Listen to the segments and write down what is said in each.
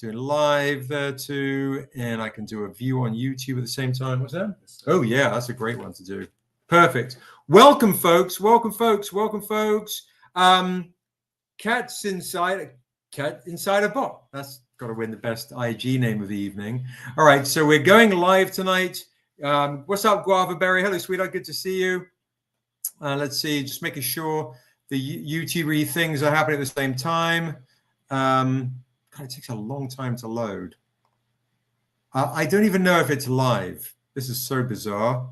doing live there too, and I can do a view on YouTube at the same time. What's that? Oh yeah, that's a great one to do. Perfect. Welcome, folks. Welcome, folks. Welcome, folks. Cat's inside a bot. That's got to win the best IG name of the evening. All right, so we're going live tonight. What's up, Guava Berry? Hello, sweetheart. Good to see you. Let's see, just making sure the YouTube things are happening at the same time. God, it takes a long time to load. I don't even know if it's live. This is so bizarre.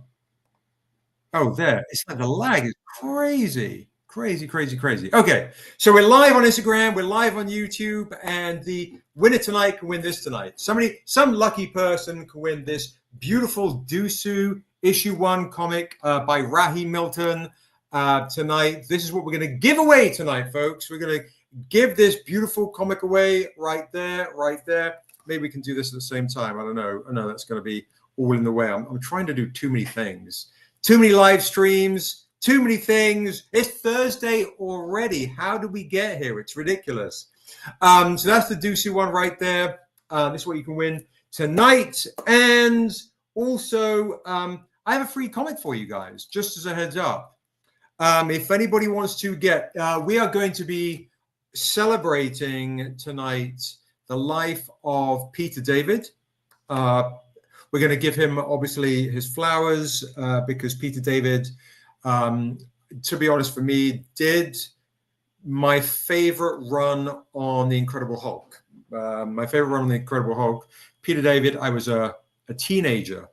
Oh, there. It's like the lag is crazy. Crazy, crazy, crazy. Okay, so we're live on Instagram, we're live on YouTube, and the winner tonight can win this tonight. Some lucky person can win this beautiful Dusu issue 1 comic by Raheem Milton tonight. This is what we're going to give away tonight, folks. We're going to give this beautiful comic away right there, right there. Maybe we can do this at the same time. I don't know. I know that's going to be all in the way. I'm trying to do too many things. Too many live streams. Too many things. It's Thursday already. How did we get here? It's ridiculous. So that's the Dusu one right there. This is what you can win tonight. And also, I have a free comic for you guys, just as a heads up. If anybody wants to get, we are going to be celebrating tonight the life of Peter David. We're going to give him, obviously, his flowers because Peter David, to be honest, for me, did my favorite run on The Incredible Hulk. My favorite run on The Incredible Hulk. Peter David, I was a teenager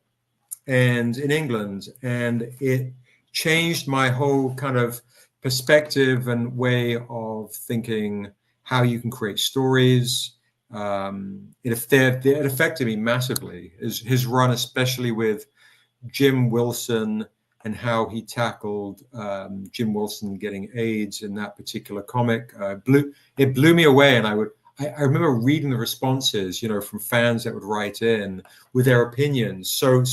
and in England, and it changed my whole kind of perspective and way of thinking how you can create stories. It affected me massively. His run, especially with Jim Wilson, and how he tackled Jim Wilson getting AIDS in that particular comic. It blew me away, and I remember reading the responses, from fans that would write in with their opinions, so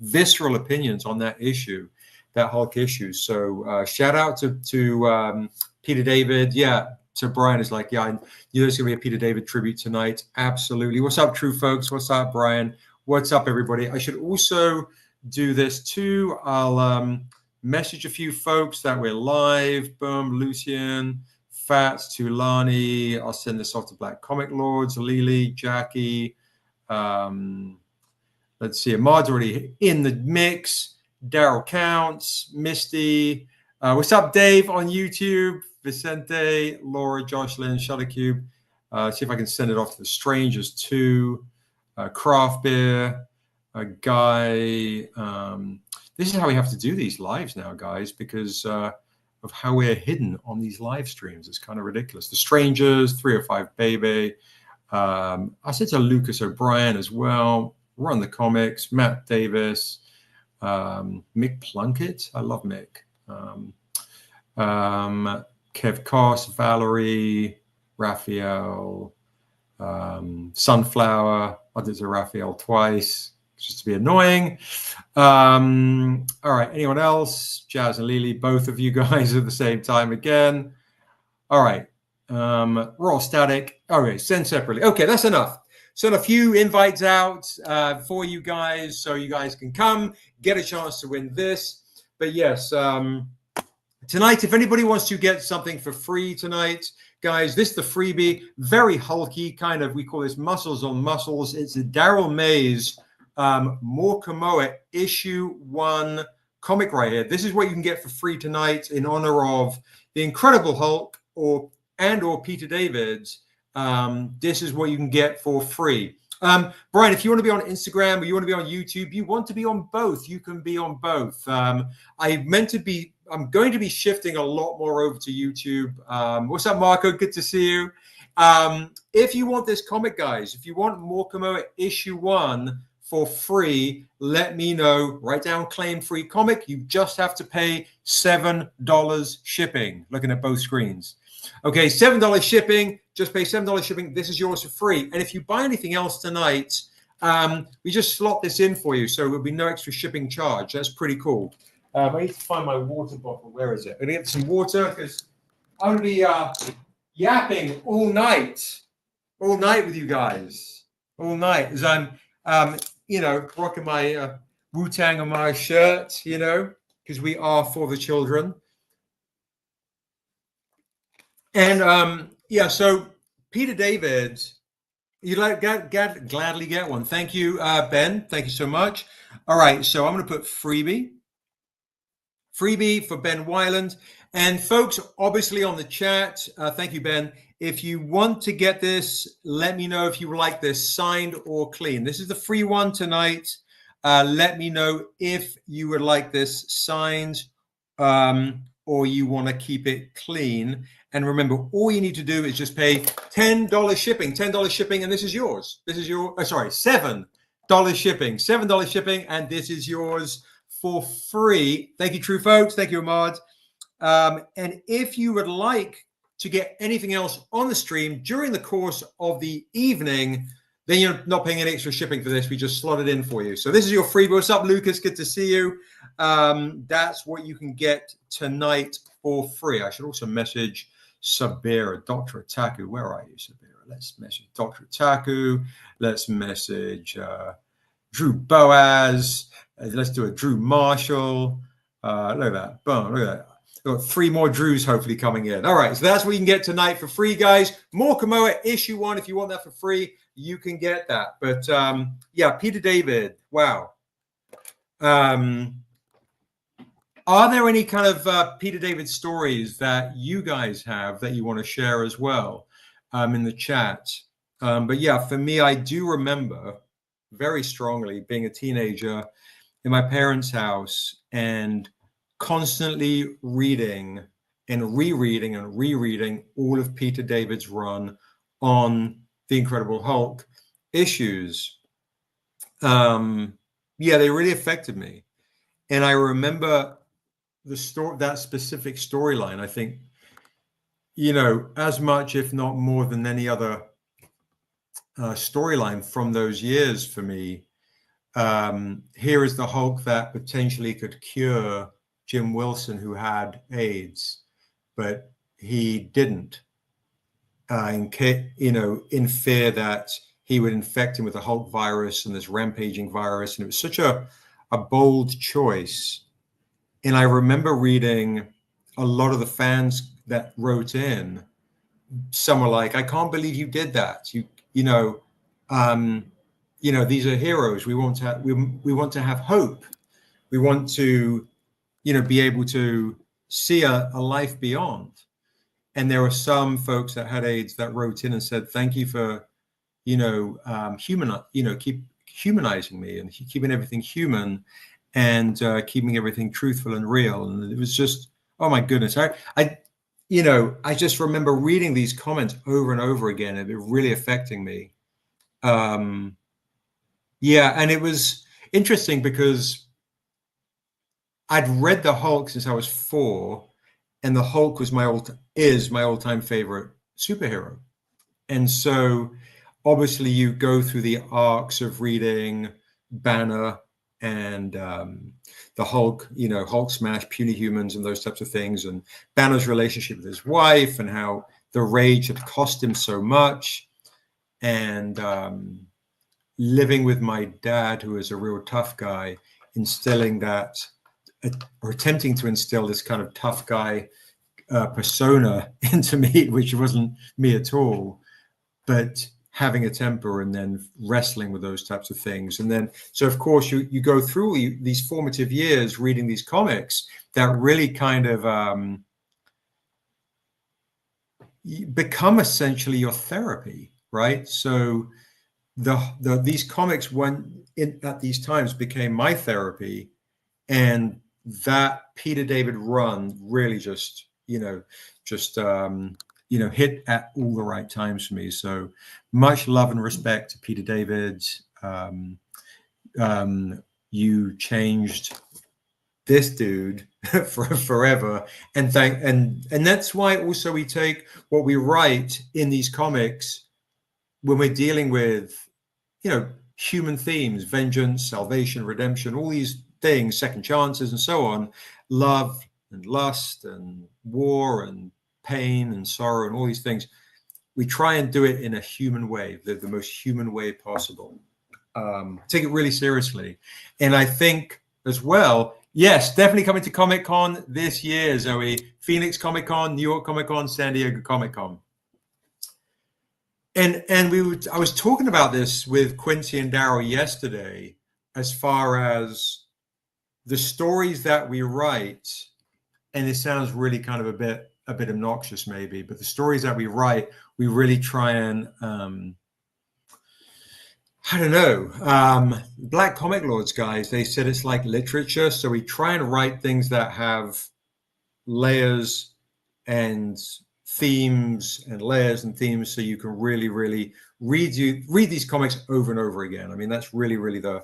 visceral opinions on that issue, that Hulk issue. So shout out to Peter David. Yeah, to Brian is like, yeah, there's gonna be a Peter David tribute tonight. Absolutely. What's up, true folks? What's up, Brian? What's up, everybody? I should also do this too. I'll message a few folks that we're live. Boom, Lucian, Fats, Tulani. I'll send this off to Black Comic Lords, Lily, Jackie. Let's see, Ahmad's already in the mix. Daryl Counts, Misty. What's up, Dave on YouTube? Vicente, Laura, Jocelyn, Shuttercube. See if I can send it off to the strangers too. Craft Beer. A guy. This is how we have to do these lives now, guys, because of how we're hidden on these live streams. It's kind of ridiculous. The Strangers, 305 Baby. I said to Lucas O'Brien as well. Run the Comics, Matt Davis, Mick Plunkett. I love Mick. Kev Koss, Valerie, Raphael, Sunflower. I did to Raphael twice, just to be annoying. All right, anyone else? Jazz and Lily, both of you guys at the same time again. All right, we're all static. Okay, send separately. Okay, that's enough. Send a few invites out for you guys so you guys can come, get a chance to win this. But yes, tonight, if anybody wants to get something for free tonight, guys, this is the freebie, very hulky kind of, we call this Muscles on Muscles. It's a Daryl Mays Morkamoa issue 1 comic right here. This is what you can get for free tonight in honor of the Incredible Hulk or Peter David's. This is what you can get for free. Brian, if you want to be on Instagram or you want to be on YouTube, you want to be on both, you can be on both. I'm going to be shifting a lot more over to YouTube. What's up, Marco? Good to see you. If you want this comic, guys, if you want Morkamoa issue 1 for free, let me know. Write down claim free comic. You just have to pay $7 shipping. Looking at both screens. Okay, $7 shipping. Just pay $7 shipping. This is yours for free. And if you buy anything else tonight, we just slot this in for you, so there'll be no extra shipping charge. That's pretty cool. I need to find my water bottle. Where is it? I'm gonna get some water because I'm gonna be yapping all night. all night with you guys, all night as I'm, rocking my Wu-Tang on my shirt, because we are for the children. And so Peter David, you'd like gladly get one. Thank you, Ben. Thank you so much. All right, so I'm going to put freebie for Ben Weiland. And folks, obviously on the chat, thank you, Ben. If you want to get this, let me know if you would like this signed or clean. This is the free one tonight. Let me know if you would like this signed or you want to keep it clean. And remember, all you need to do is just pay $10 shipping, and this is yours. This is $7 shipping, $7 shipping, and this is yours for free. Thank you, true folks. Thank you, Ahmad. And if you would like to get anything else on the stream during the course of the evening, then you're not paying any extra shipping for this. We just slot it in for you. So this is your freebie. What's up, Lucas? Good to see you. That's what you can get tonight for free. I should also message Sabira, Dr. Ataku. Where are you, Sabira? Let's message Dr. Ataku. Let's message Drew Boaz. Let's do a Drew Marshall. Look at that. Boom, look at that. We've got 3 more Drews hopefully coming in. All right, so that's what you can get tonight for free, guys. More Kamoa issue 1. If you want that for free, you can get that. But Peter David, wow. Are there any kind of Peter David stories that you guys have that you want to share as well in the chat? But yeah, for me, I do remember very strongly being a teenager in my parents' house and constantly reading and rereading all of Peter David's run on the Incredible Hulk issues. They really affected me. And I remember that specific storyline, I think, as much, if not more than any other storyline from those years for me. Here is the Hulk that potentially could cure Jim Wilson, who had AIDS, but he didn't, in fear that he would infect him with the Hulk virus and this rampaging virus. And it was such a bold choice. And I remember reading a lot of the fans that wrote in. Some were like, "I can't believe you did that. These are heroes. We want to have hope. We want to, be able to see a life beyond." And there were some folks that had AIDS that wrote in and said, "Thank you for, keep humanizing me and keeping everything human and keeping everything truthful and real." And it was just, oh my goodness. I just remember reading these comments over and over again, and it really affecting me. And it was interesting because I'd read the Hulk since I was 4, and the Hulk was my all-time favorite superhero. And so obviously you go through the arcs of reading Banner and the Hulk, Hulk smash, puny humans and those types of things, and Banner's relationship with his wife and how the rage had cost him so much, and living with my dad, who is a real tough guy, instilling that or attempting to instill this kind of tough guy persona into me, which wasn't me at all, but having a temper and then wrestling with those types of things. And then, so of course you go through these formative years reading these comics that really kind of become essentially your therapy, right? So these comics at these times became my therapy, and that Peter David run really just hit at all the right times for me. So much love and respect to Peter David. You changed this dude for forever, and that's why also we take what we write in these comics when we're dealing with human themes, vengeance, salvation, redemption, all these things, second chances and so on, love and lust and war and pain and sorrow and all these things. we try and do it in a human way, the most human way possible. Take it really seriously. And I think as well, yes, definitely coming to Comic-Con this year, Zoe. Phoenix Comic-Con, New York Comic-Con, San Diego Comic-Con. And I was talking about this with Quincy and Daryl yesterday, as far as the stories that we write, and it sounds really kind of a bit obnoxious maybe, but the stories that we write, we really try and I don't know. Black Comic Lords guys, they said it's like literature. So we try and write things that have layers and themes and layers and themes, so you can really, really read these comics over and over again. I mean, that's really, really the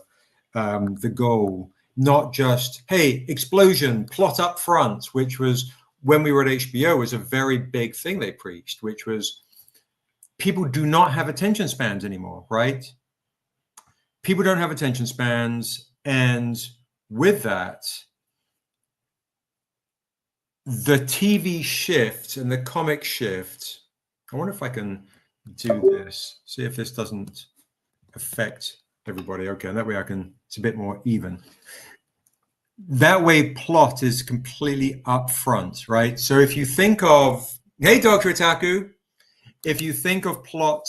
goal. Not just, hey, explosion, plot up front, which was when we were at HBO was a very big thing they preached, which was people do not have attention spans anymore, right? People don't have attention spans. And with that, the TV shift and the comic shift, I wonder if I can do this, see if this doesn't affect everybody. Okay, and that way it's a bit more even. That way plot is completely up front, right? So if you think of, hey, Dr. Itaku, if you think of plot,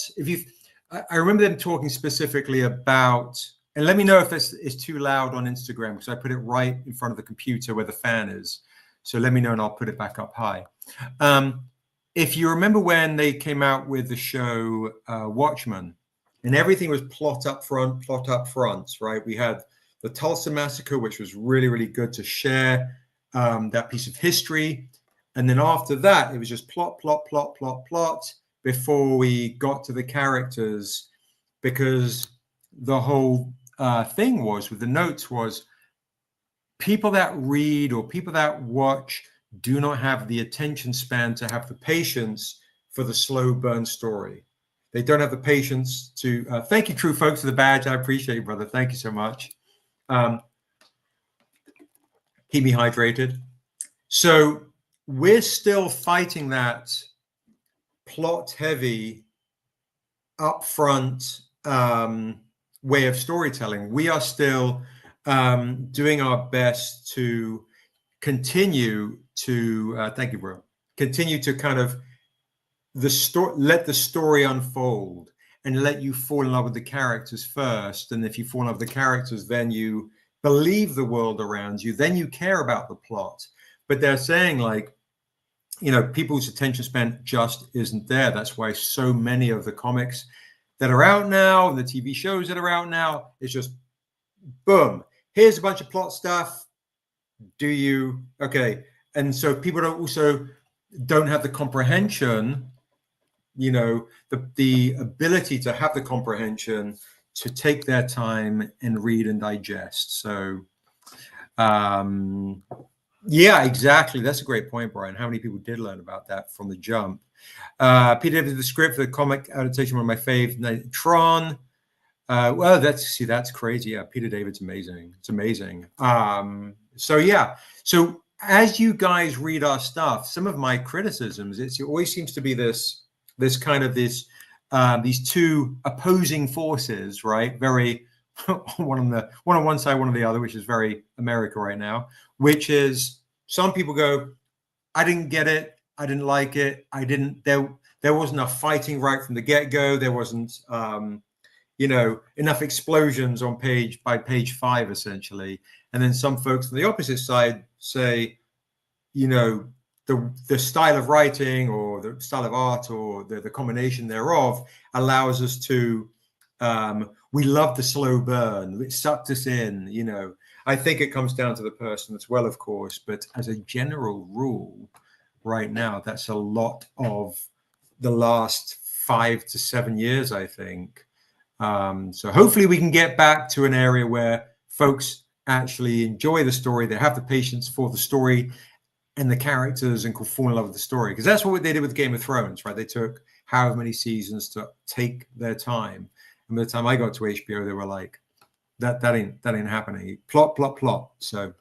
I remember them talking specifically about, and let me know if this is too loud on Instagram, because I put it right in front of the computer where the fan is. So let me know and I'll put it back up high. If you remember when they came out with the show Watchmen, and everything was plot up front, right? We had the Tulsa Massacre, which was really, really good to share that piece of history. And then after that, it was just plot before we got to the characters, because the whole thing was with the notes was people that read or people that watch do not have the attention span to have the patience for the slow burn story. They don't have the patience to, thank you, True Folks, for the badge. I appreciate you, brother. Thank you so much. Keep me hydrated. So we're still fighting that plot heavy upfront way of storytelling. We are still doing our best to continue to thank you, bro, continue to kind of let the story unfold and let you fall in love with the characters first. And if you fall in love with the characters, then you believe the world around you, then you care about the plot. But they're saying, like, you know, people's attention span just isn't there. That's why so many of the comics that are out now and the TV shows that are out now, it's just boom, here's a bunch of plot stuff. Okay. And so people don't have the comprehension, you know, the ability to have the comprehension to take their time and read and digest. So, yeah, exactly. That's a great point, Brian. How many people did learn about that from the jump? Peter David, the script, the comic adaptation, one of my faves, Tron. Well, that's crazy. Yeah, Peter David's amazing. It's amazing. So yeah. So as you guys read our stuff, some of my criticisms, it always seems to be these two opposing forces, right? Very one on one side, one on the other, which is very America right now. Which is, some people go, I didn't get it, I didn't like it, there wasn't enough fighting right from the get-go, there wasn't you know, enough explosions on page 5 essentially. And then some folks on the opposite side say, you know, the style of writing or the style of art or the combination thereof allows us to we love the slow burn, it sucked us in, you know. I think it comes down to the person as well, of course, but as a general rule right now, that's a lot of the last 5 to 7 years, I think. So hopefully we can get back to an area where folks actually enjoy the story, they have the patience for the story and the characters and can fall in love with the story. Because that's what they did with Game of Thrones, right? They took however many seasons to take their time. And by the time I got to HBO, they were like, that ain't happening. Plot. So,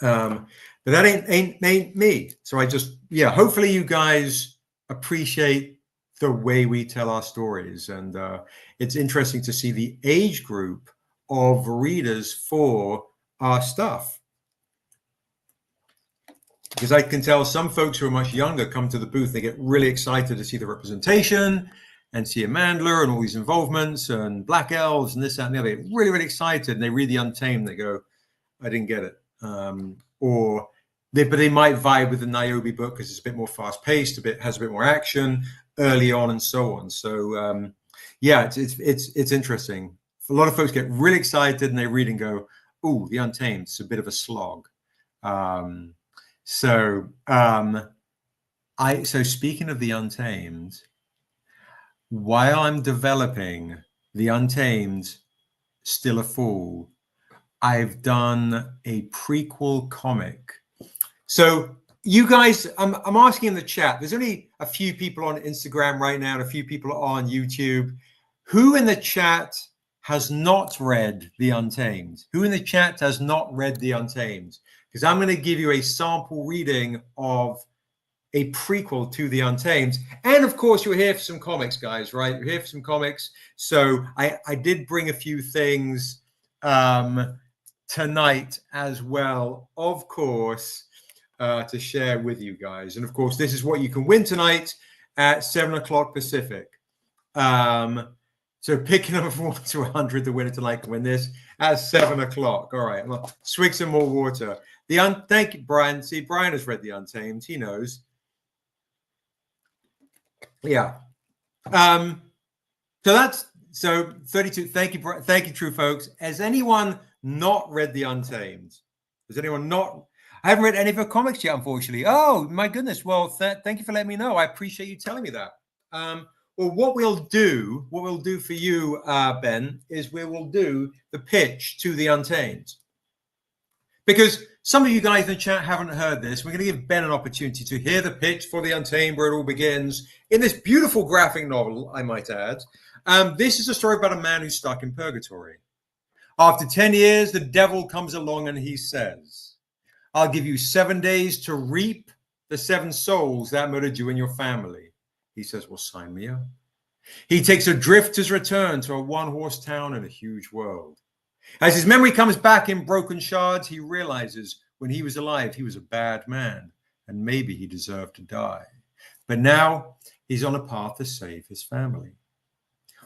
but that ain't me. So I just, yeah, hopefully you guys appreciate the way we tell our stories. And it's interesting to see the age group of readers for our stuff. Because I can tell some folks who are much younger come to the booth, they get really excited to see the representation and see Amandla and all these involvements and Black Elves and this, that, and the other. They get really, really excited, and they read The Untamed. They go, I didn't get it. But they might vibe with the Niobe book because it's a bit more fast-paced, has a bit more action early on, and so on. So yeah, it's interesting. A lot of folks get really excited and they read and go, "Ooh, The Untamed, it's a bit of a slog." So speaking of The Untamed, while I'm developing The Untamed, Still a Fool, I've done a prequel comic. So you guys, I'm asking in the chat, there's only a few people on Instagram right now and a few people on YouTube. Who in the chat has not read The Untamed? Who in the chat has not read The Untamed? Because I'm going to give you a sample reading of a prequel to The Untamed. And of course, you're here for some comics, guys, right? You're here for some comics. So I did bring a few things tonight as well, of course, to share with you guys. And of course, this is what you can win tonight at 7 o'clock Pacific. So pick number 1 to 100, the winner tonight can win this at 7 o'clock. All right, well, swig some more water. Thank you, Brian. See, Brian has read The Untamed. He knows. Yeah. So 32. Thank you, true folks. Has anyone not read The Untamed? Has anyone not? I haven't read any of her comics yet, unfortunately. Oh my goodness. Well, thank you for letting me know. I appreciate you telling me that. Well, what we'll do for you, Ben, is we will do the pitch to The Untamed. Because some of you guys in the chat haven't heard this. We're going to give Ben an opportunity to hear the pitch for The Untamed, where it all begins in this beautiful graphic novel, I might add. This is a story about a man who's stuck in purgatory. After 10 years, the devil comes along and he says, I'll give you 7 days to reap the 7 souls that murdered you and your family. He says, well, sign me up. He takes a drifter's return to a one-horse town in a huge world. As his memory comes back in broken shards, he realizes when he was alive, he was a bad man, and maybe he deserved to die. But now he's on a path to save his family.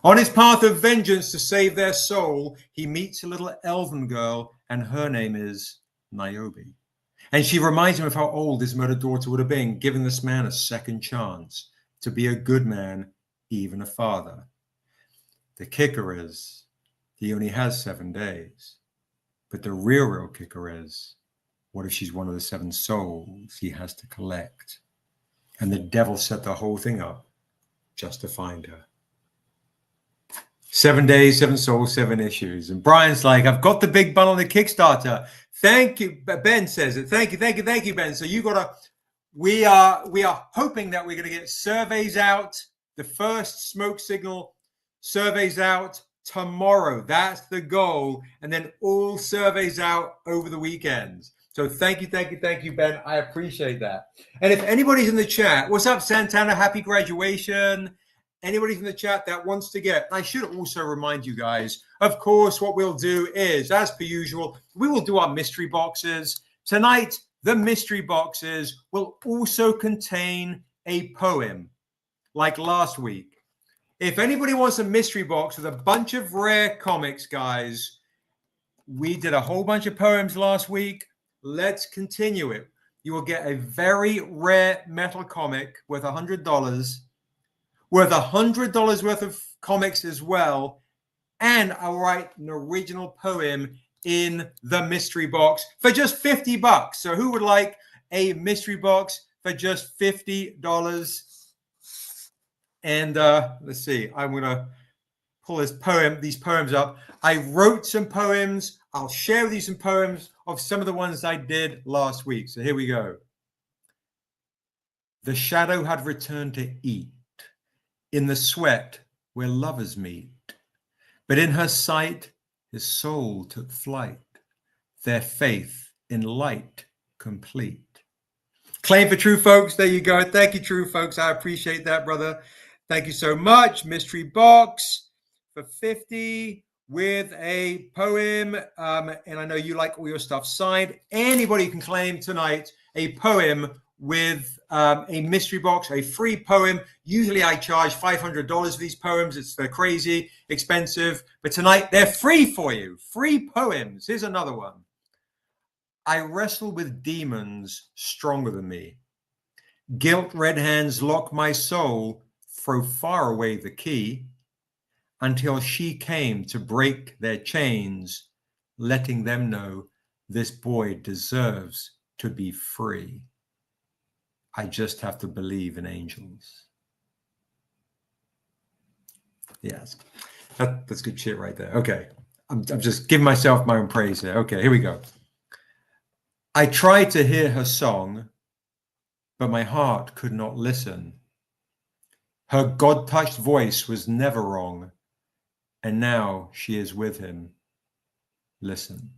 On his path of vengeance to save their soul, he meets a little elven girl, and her name is Niobe. And she reminds him of how old his murdered daughter would have been, giving this man a second chance to be a good man, even a father. The kicker is, he only has 7 days. But the real kicker is, what if she's one of the 7 souls he has to collect? And the devil set the whole thing up just to find her. 7 days, 7 souls, 7 issues. And Brian's like, I've got the big bundle on the Kickstarter. Thank you. Ben says it. Thank you, Ben. So we are hoping that we're going to get surveys out. The first smoke signal surveys out tomorrow. That's the goal. And then all surveys out over the weekend. So thank you, Ben. I appreciate that. And if anybody's in the chat, what's up, Santana? Happy graduation. Anybody's in the chat that wants to get, I should also remind you guys, of course, what we'll do is, as per usual, we will do our mystery boxes. Tonight, the mystery boxes will also contain a poem, like last week. If anybody wants a mystery box with a bunch of rare comics, guys, we did a whole bunch of poems last week. Let's continue it. You will get a very rare metal comic worth $100, worth $100 worth of comics as well. And I'll write an original poem in the mystery box for just $50. So who would like a mystery box for just $50? And let's see, I'm going to pull these poems up. I wrote some poems. I'll share with you some poems of some of the ones I did last week. So here we go. The shadow had returned to eat in the sweat where lovers meet. But in her sight, his soul took flight, their faith in light complete. Claim for true folks. There you go. Thank you, true folks. I appreciate that, brother. Thank you so much. Mystery box for 50 with a poem. And I know you like all your stuff signed. Anybody can claim tonight a poem with a mystery box, a free poem. Usually I charge $500 for these poems. They're crazy expensive, but tonight they're free for you. Free poems. Here's another one. I wrestle with demons stronger than me. Guilt red hands lock my soul, throw far away the key, until she came to break their chains, letting them know this boy deserves to be free. I just have to believe in angels. Yes, that's good shit right there. Okay, I'm just giving myself my own praise here. Okay, here we go. I tried to hear her song, but my heart could not listen. Her God-touched voice was never wrong, and now she is with him. Listen.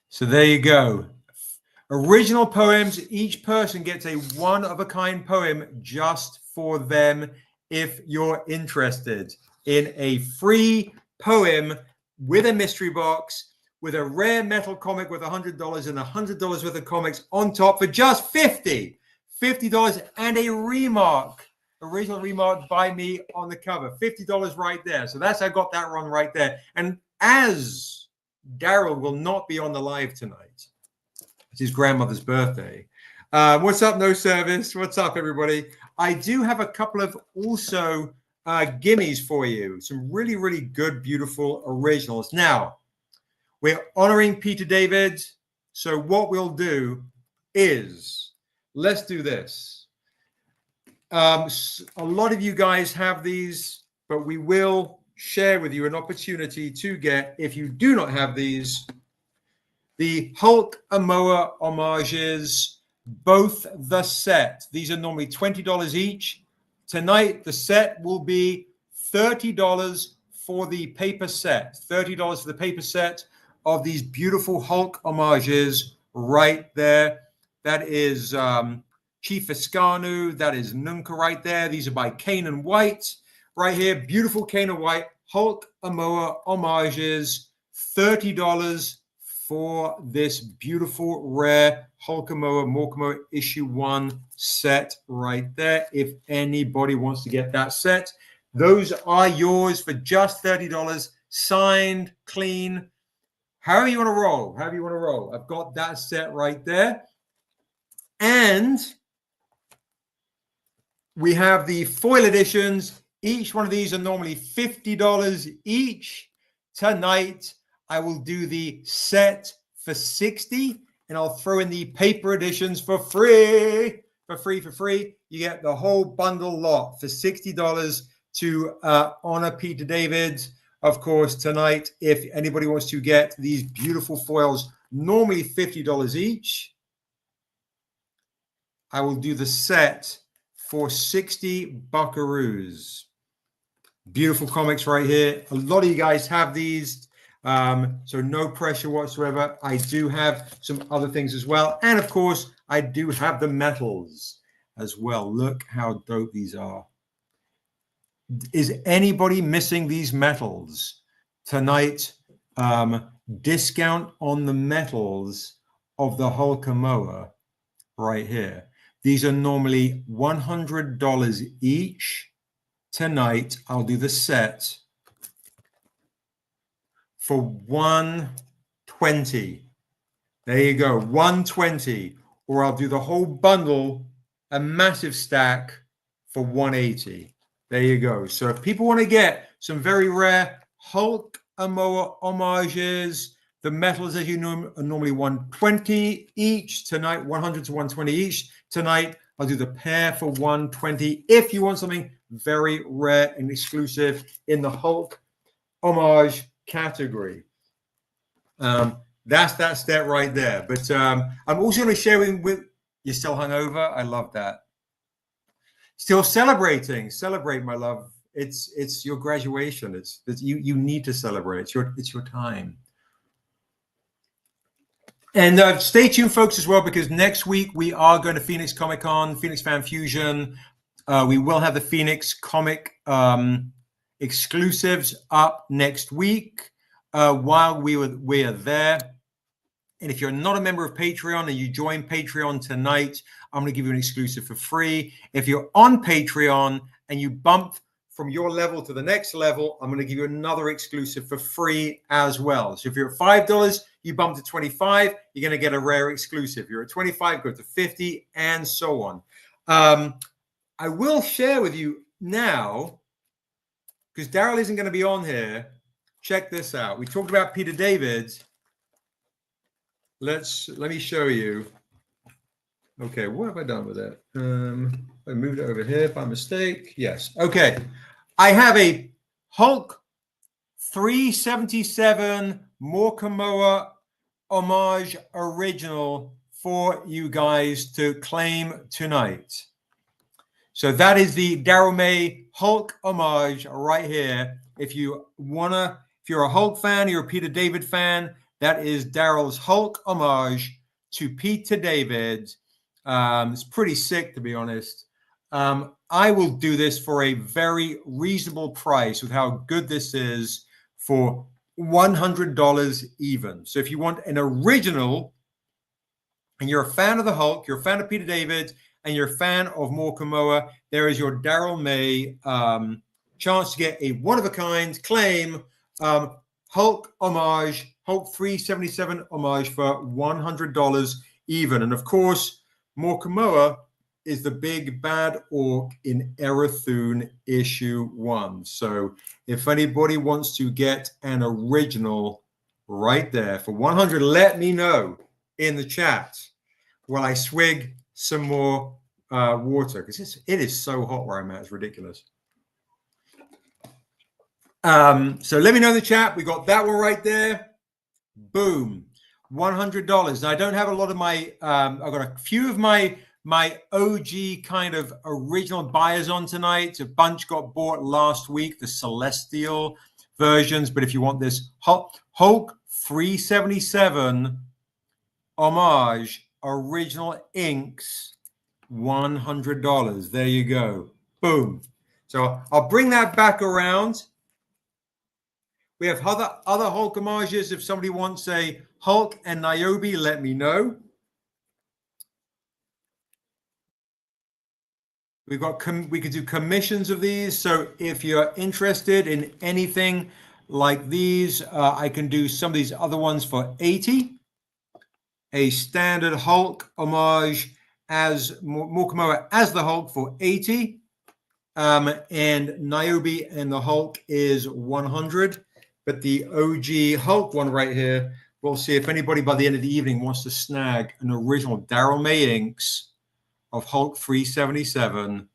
So there you go. Original poems. Each person gets a one-of-a-kind poem just for them. If you're interested in a free poem with a mystery box, with a rare metal comic worth $100 and $100 worth of comics on top for just $50 and a remark, original remark by me on the cover, $50 right there. So I got that one right there. And as Daryl will not be on the live tonight, it's his grandmother's birthday. What's up, No Service? What's up, everybody? I do have a couple of also gimmies for you. Some really, really good, beautiful originals. Now, we're honoring Peter David. So what we'll do is, let's do this. A lot of you guys have these, but we will share with you an opportunity to get, if you do not have these, the Hulk Amoa homages, both the set. These are normally $20 each. Tonight, the set will be $30 for the paper set. $30 for the paper set of these beautiful Hulk homages right there. That is Chief Iskanu. That is Nunca right there. These are by Kanan White right here. Beautiful Kanan White Hulk Amoa homages. $30 for this beautiful rare Hulk Amoa Morkamoa issue 1 set right there. If anybody wants to get that set, those are yours for just $30, signed, clean, however you want to roll, however you want to roll. I've got that set right there. And we have the foil editions. Each one of these are normally $50 each. Tonight, I will do the set for $60, and I'll throw in the paper editions for free. For free. You get the whole bundle lot for $60 to honor Peter David. Of course, tonight, if anybody wants to get these beautiful foils, normally $50 each, I will do the set for 60 buckaroos. Beautiful comics right here. A lot of you guys have these, so no pressure whatsoever. I do have some other things as well. And of course, I do have the metals as well. Look how dope these are. Is anybody missing these metals? Tonight, discount on the metals of the Hulk Amoa right here. These are normally $100 each. Tonight, I'll do the set for $120. There you go, $120. Or I'll do the whole bundle, a massive stack for $180. There you go. So if people want to get some very rare Hulk Amoa homages, the metals, as you know, are normally $120 each. Tonight, $100 to $120 each. Tonight, I'll do the pair for $120. If you want something very rare and exclusive in the Hulk homage category. That's that step right there. But I'm also going to share with you. Still hungover? I love that. Still celebrating. Celebrate, my love. It's your graduation. It's you need to celebrate. It's your time. And stay tuned, folks, as well, because next week we are going to Phoenix Comic Con, Phoenix Fan Fusion. We will have the Phoenix comic exclusives up next week while we are there. And if you're not a member of Patreon and you join Patreon tonight, I'm going to give you an exclusive for free. If you're on Patreon and you bump from your level to the next level, I'm going to give you another exclusive for free as well. So if you're at $5, you bump to 25, you're going to get a rare exclusive. If you're at 25, go to 50, and so on. I will share with you now, because Daryl isn't going to be on here. Check this out. We talked about Peter David's. Let me show you. Okay, what have I done with it? I moved it over here by mistake. Yes. Okay. I have a Hulk 377 Morkamoa homage original for you guys to claim tonight. So that is the Daryl May Hulk homage right here. If you're a Hulk fan, you're a Peter David fan, that is Daryl's Hulk homage to Peter David. It's pretty sick, to be honest. I will do this for a very reasonable price with how good this is for $100 even. So if you want an original and you're a fan of the Hulk, you're a fan of Peter David, and you're a fan of Morkamoa, there is your Daryl May chance to get a one-of-a-kind claim Hulk homage, Hulk 377 homage for $100 even. And of course, Morkamoa is the big bad orc in Erathun issue 1. So if anybody wants to get an original right there for $100, let me know in the chat while I swig some more water, because it is so hot where I'm at. It's ridiculous. So let me know in the chat. We got that one right there. Boom. $100. Now, I don't have a lot of my, I've got a few of my OG kind of original buyers on tonight. A bunch got bought last week, the Celestial versions. But if you want this Hulk 377 homage original inks, $100. There you go. Boom. So I'll bring that back around. We have other Hulk homages. If somebody wants a Hulk and Niobe, let me know. We could do commissions of these. So if you're interested in anything like these, I can do some of these other ones for $80. A standard Hulk homage as Morkamoa as the Hulk for $80. And Niobe and the Hulk is $100. But the OG Hulk one right here, we'll see if anybody by the end of the evening wants to snag an original Daryl May inks of Hulk 377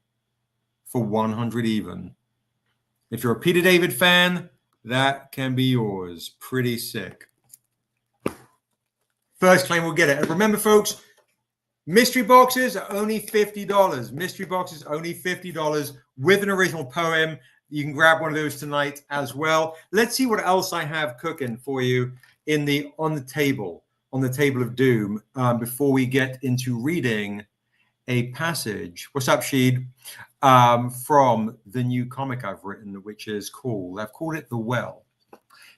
for $100 even. If you're a Peter David fan, that can be yours. Pretty sick. First claim will get it. And remember, folks, mystery boxes are only $50. Mystery boxes only $50 with an original poem. You can grab one of those tonight as well. Let's see what else I have cooking for you on the table of doom before we get into reading a passage. What's up, Sheed? From the new comic I've written, which is I've called it The Well.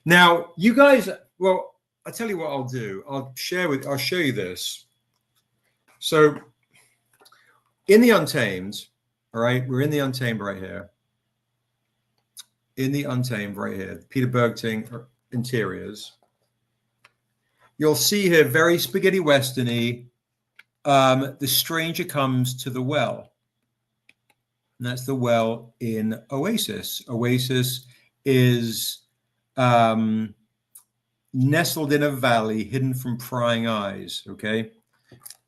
Now, you guys, well, I'll tell you what I'll do. I'll show you this. So in the Untamed, all right, we're in the Untamed right here. In the Untamed right here, Peter Bergting interiors. You'll see here, very spaghetti westerny, the stranger comes to the well. And that's the well in Oasis. Oasis is nestled in a valley hidden from prying eyes, okay?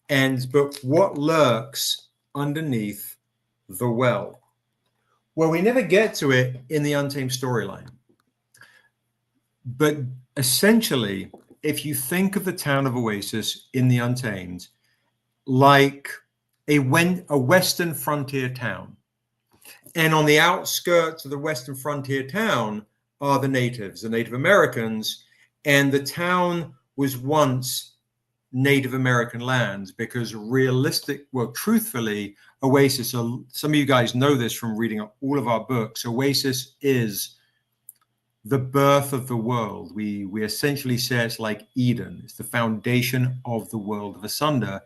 But what lurks underneath the well? Well, we never get to it in the Untamed storyline. But essentially, if you think of the town of Oasis in the Untamed like a Western frontier town, and on the outskirts of the Western frontier town are the natives, the Native Americans, and the town was once Native American lands, because truthfully, Oasis, some of you guys know this from reading all of our books, Oasis is the birth of the world. We essentially say it's like Eden. It's the foundation of the world of Asunda.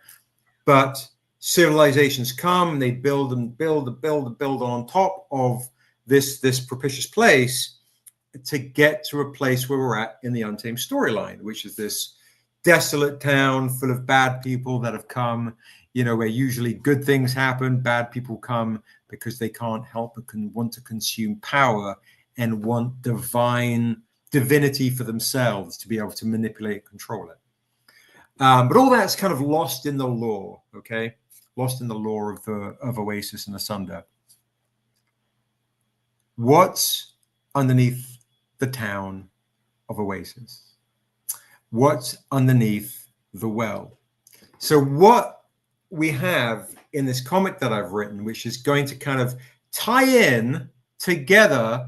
But civilizations come and they build on top of this propitious place to get to a place where we're at in the Untamed storyline, which is this desolate town full of bad people that have come, where usually good things happen, bad people come because they can't help but want to consume power and want divinity for themselves to be able to manipulate and control it. But all that's kind of lost in the lore, okay? Lost in the lore of Oasis and Asunda. What's underneath the town of Oasis? What's underneath the well? So what we have in this comic that I've written, which is going to kind of tie in together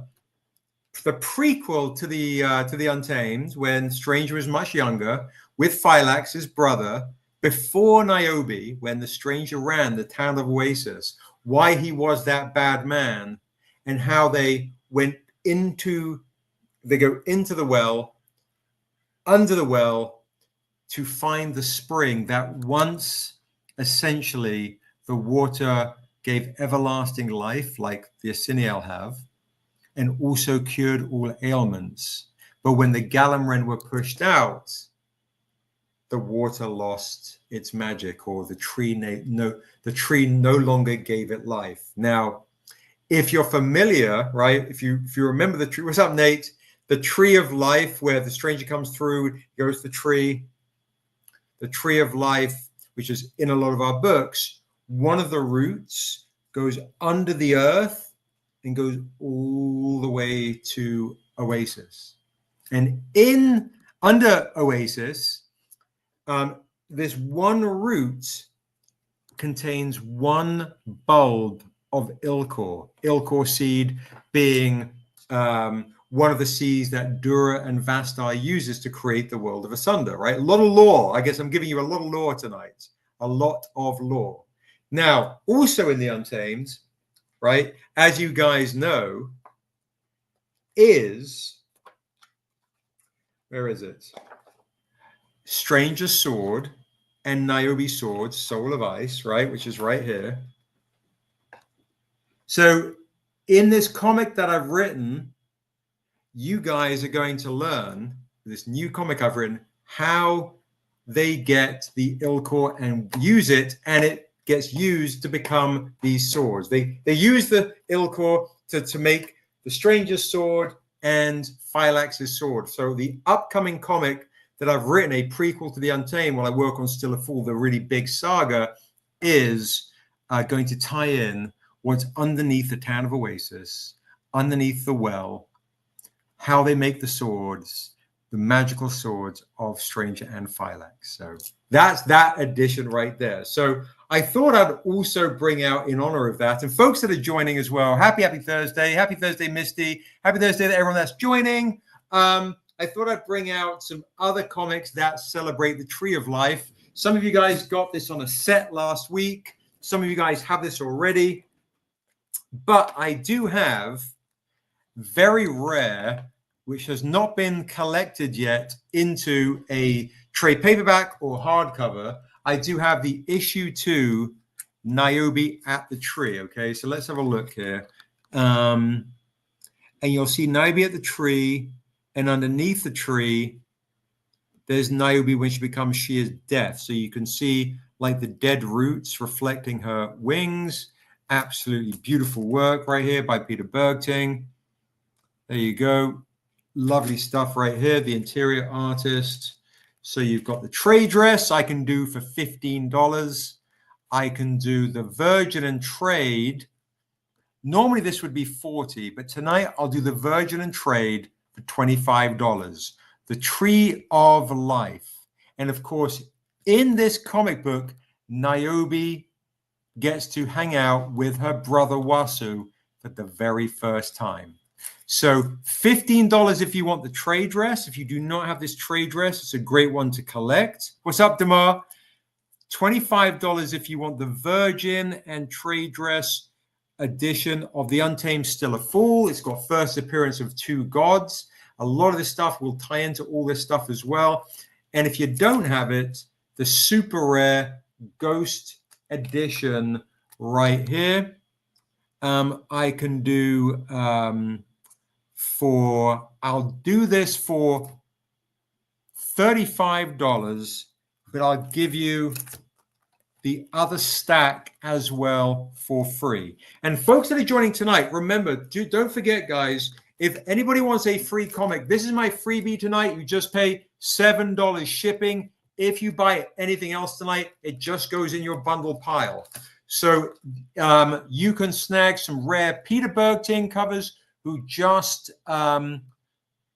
the prequel to the Untamed, when Stranger was much younger, with Phylax, his brother, before Niobe, when the Stranger ran the town of Oasis, why he was that bad man, and how they go into the well, under the well, to find the spring that once essentially the water gave everlasting life, like the Asiniel have, and also cured all ailments. But when the Galamren were pushed out, the water lost its magic, or the tree no longer gave it life. Now, if you're familiar, right? If you remember the tree, what's up, Nate? The tree of life, where the Stranger comes through, goes to the tree of life, which is in a lot of our books. One of the roots goes under the earth and goes all the way to Oasis. And under Oasis, this one root contains one bulb of Ilkor seed being one of the seeds that Dura and Vastar uses to create the world of Asunda, right? A lot of lore. I guess I'm giving you a lot of lore tonight. A lot of lore. Now, also in the Untamed, right, as you guys know, where is it? Stranger's sword and Niobe's sword, Soul of Ice, right, which is right here. So in this comic that I've written, you guys are going to learn, this new comic I've written, how they get the Ilkor and use it, and it gets used to become these swords. They use the Ilkor to make the Stranger's sword and Phylax's sword. So the upcoming comic that I've written, a prequel to the Untamed, while I work on Still a Fool, the really big saga, is going to tie in what's underneath the town of Oasis, underneath the well, how they make the swords, the magical swords of Stranger and Phylax. So that's that edition right there. So I thought I'd also bring out, in honor of that, and folks that are joining as well, happy Thursday. Happy Thursday, Misty. Happy Thursday to everyone that's joining. I thought I'd bring out some other comics that celebrate the Tree of Life. Some of you guys got this on a set last week. Some of you guys have this already. But I do have very rare, which has not been collected yet into a trade paperback or hardcover. I do have the issue 2 Niobe at the Tree. Okay, so let's have a look here. And you'll see Niobe at the tree, and underneath the tree, there's Niobe when she is death. So you can see like the dead roots reflecting her wings. Absolutely beautiful work right here by Peter Bergting. There you go. Lovely stuff right here. The interior artist. So you've got the trade dress I can do for $15. I can do the Virgin and Trade. Normally this would be $40, but tonight I'll do the Virgin and Trade for $25. The Tree of Life. And of course, in this comic book, Niobe gets to hang out with her brother Wasu for the very first time. So $15 if you want the trade dress. If you do not have this trade dress, it's a great one to collect. What's up, Damar? $25 if you want the Virgin and trade dress edition of the Untamed Still a Fool. It's got first appearance of two gods. A lot of this stuff will tie into all this stuff as well. And if you don't have it, the super rare Ghost edition right here. I can do I'll do this for $35, but I'll give you the other stack as well for free. And folks that are joining tonight, remember, don't forget, guys, if anybody wants a free comic, this is my freebie tonight. You just pay $7 shipping. If you buy anything else tonight, it just goes in your bundle pile. So you can snag some rare Peter Bergting covers, who just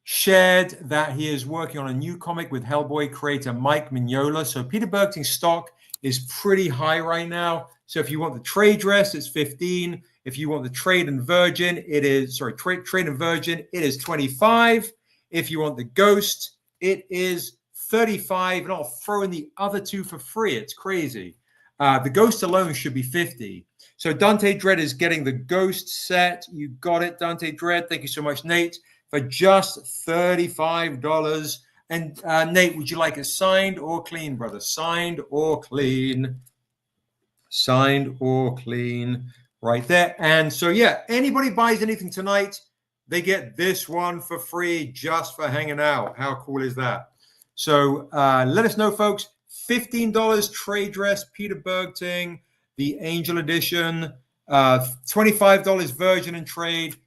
shared that he is working on a new comic with Hellboy creator Mike Mignola. So Peter Bergting's stock is pretty high right now. So if you want the trade dress, it's 15. If you want the trade and virgin, it is trade and virgin, it is 25. If you want the ghost, it is 35. And I'll throw in the other two for free. It's crazy. The ghost alone should be 50. So Dante Dread is getting the ghost set. You got it, Dante Dread. Thank you so much, Nate, for just $35. And Nate, would you like it signed or clean, brother? Signed or clean? Signed or clean right there. And so, yeah, anybody buys anything tonight, they get this one for free just for hanging out. How cool is that? So let us know, folks. $15 trade dress, Peter Bergting, the Angel Edition, $25 Virgin and trade,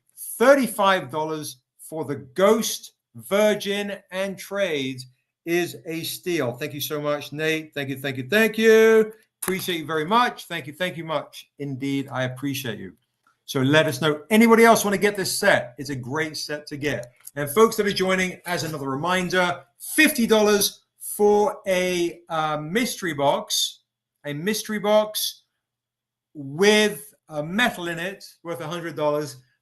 $35 for the Ghost, Virgin, and trade is a steal. Thank you so much, Nate. Thank you, thank you, thank you. Appreciate you very much. Thank you much. Indeed, I appreciate you. So let us know. Anybody else want to get this set? It's a great set to get. And folks that are joining, as another reminder, $50 for a mystery box with a metal in it worth $100,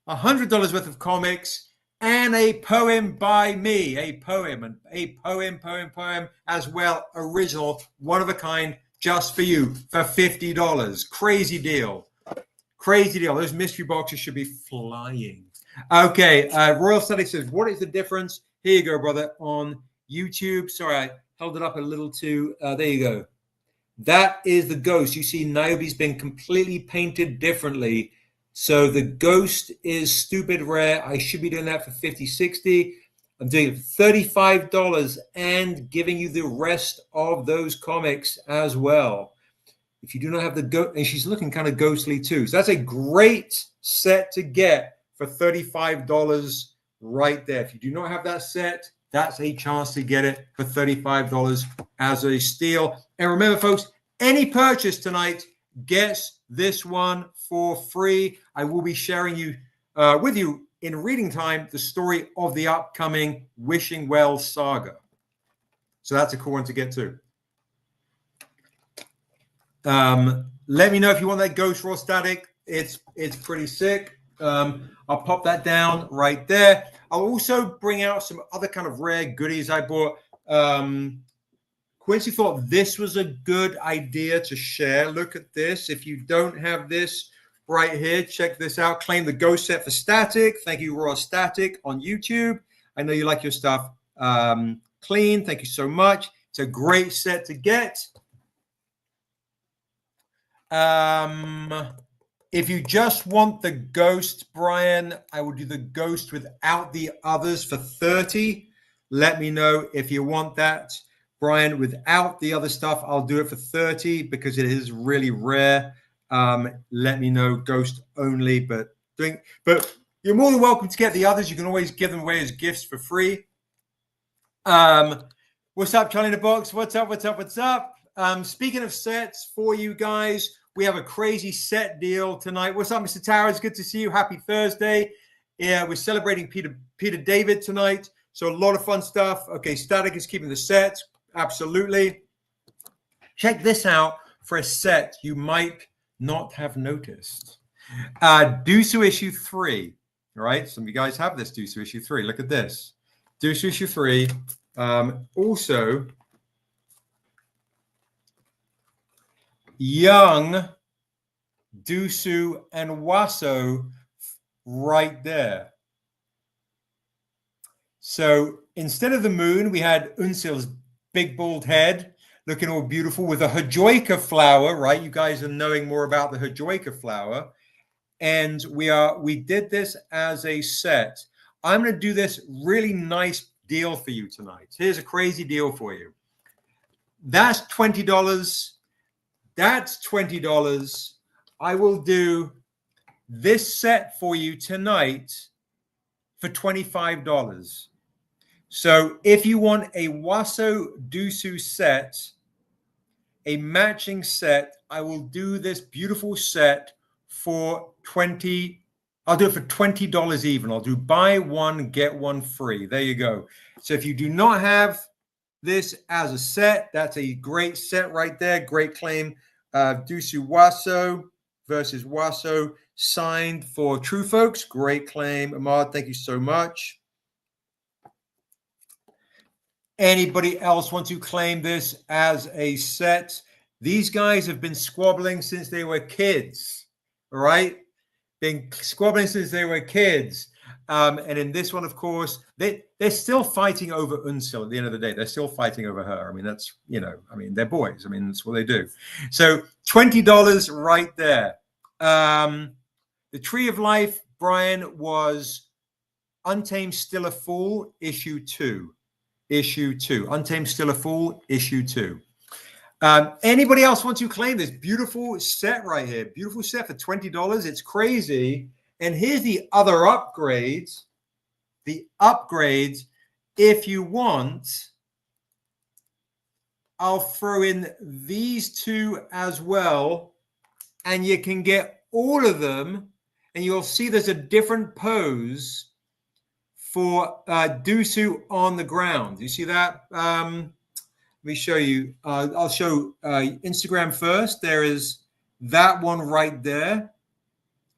$100 worth of comics, and a poem by me, a poem as well, original, one of a kind, just for you, for $50. Crazy deal. Crazy deal. Those mystery boxes should be flying. Okay, Royal Static says, what is the difference? Here you go, brother, on YouTube. Sorry, I held it up a little too. There you go. That is the ghost. You see, Niobe's been completely painted differently. So the ghost is stupid rare. I should be doing that for $50, $60. I'm doing it for $35 and giving you the rest of those comics as well. If you do not have the ghost, and she's looking kind of ghostly too. So that's a great set to get for $35 right there. If you do not have that set, that's a chance to get it for $35 as a steal. And remember, folks, any purchase tonight gets this one for free. I will be sharing with you in reading time the story of the upcoming Wishing Well saga. So that's a cool one to get to. Let me know if you want that Ghost Raw Static. It's pretty sick. I'll pop that down right there. I'll also bring out some other kind of rare goodies I bought. Quincy thought this was a good idea to share. Look at this. If you don't have this right here, check this out. Claim the Ghost set for Static. Thank you, Raw Static on YouTube. I know you like your stuff clean. Thank you so much. It's a great set to get. If you just want the Ghost, Brian, I will do the Ghost without the others for $30. Let me know if you want that. Brian, without the other stuff, I'll do it for $30 because it is really rare. Let me know, Ghost only, but you're more than welcome to get the others. You can always give them away as gifts for free. What's up, Charlie in the Box? What's up? Speaking of sets for you guys, we have a crazy set deal tonight. What's up, Mr. Towers? Good to see you. Happy Thursday. Yeah, we're celebrating Peter David tonight. So a lot of fun stuff. Okay, Static is keeping the set. Absolutely. Check this out for a set you might not have noticed. Dusu issue 3. All right. Some of you guys have this Dusu issue 3. Look at this. Dusu issue 3. Also, young Dusu and Waso right there. So instead of the moon, we had Unsil's big bald head looking all beautiful with a Hajoika flower, right? You guys are knowing more about the Hajoika flower. And we did this as a set. I'm going to do this really nice deal for you tonight. Here's a crazy deal for you. That's $20. That's $20. I will do this set for you tonight for $25. So if you want a Waso Dusu set, a matching set, I will do this beautiful set for $20. I'll do it for $20 even. I'll do buy one, get one free. There you go. So if you do not have this as a set, that's a great set right there. Great claim. Dusu Waso versus Waso signed for True Folks. Great claim. Ahmad, thank you so much. Anybody else want to claim this as a set? These guys have been squabbling since they were kids, all right? Been squabbling since they were kids. And in this one, of course, they're still fighting over Unsil at the end of the day. They're still fighting over her. I mean, that's, they're boys. I mean, that's what they do. So $20 right there. The Tree of Life, Brian, was Untamed Still a Fool, issue 2. Issue 2. Untamed Still a Fool, issue 2. Anybody else want to claim this beautiful set right here? Beautiful set for $20. It's crazy. And here's the other upgrades. The upgrades, if you want, I'll throw in these two as well. And you can get all of them. And you'll see there's a different pose for Dusu on the ground. You see that? Let me show you. I'll show Instagram first. There is that one right there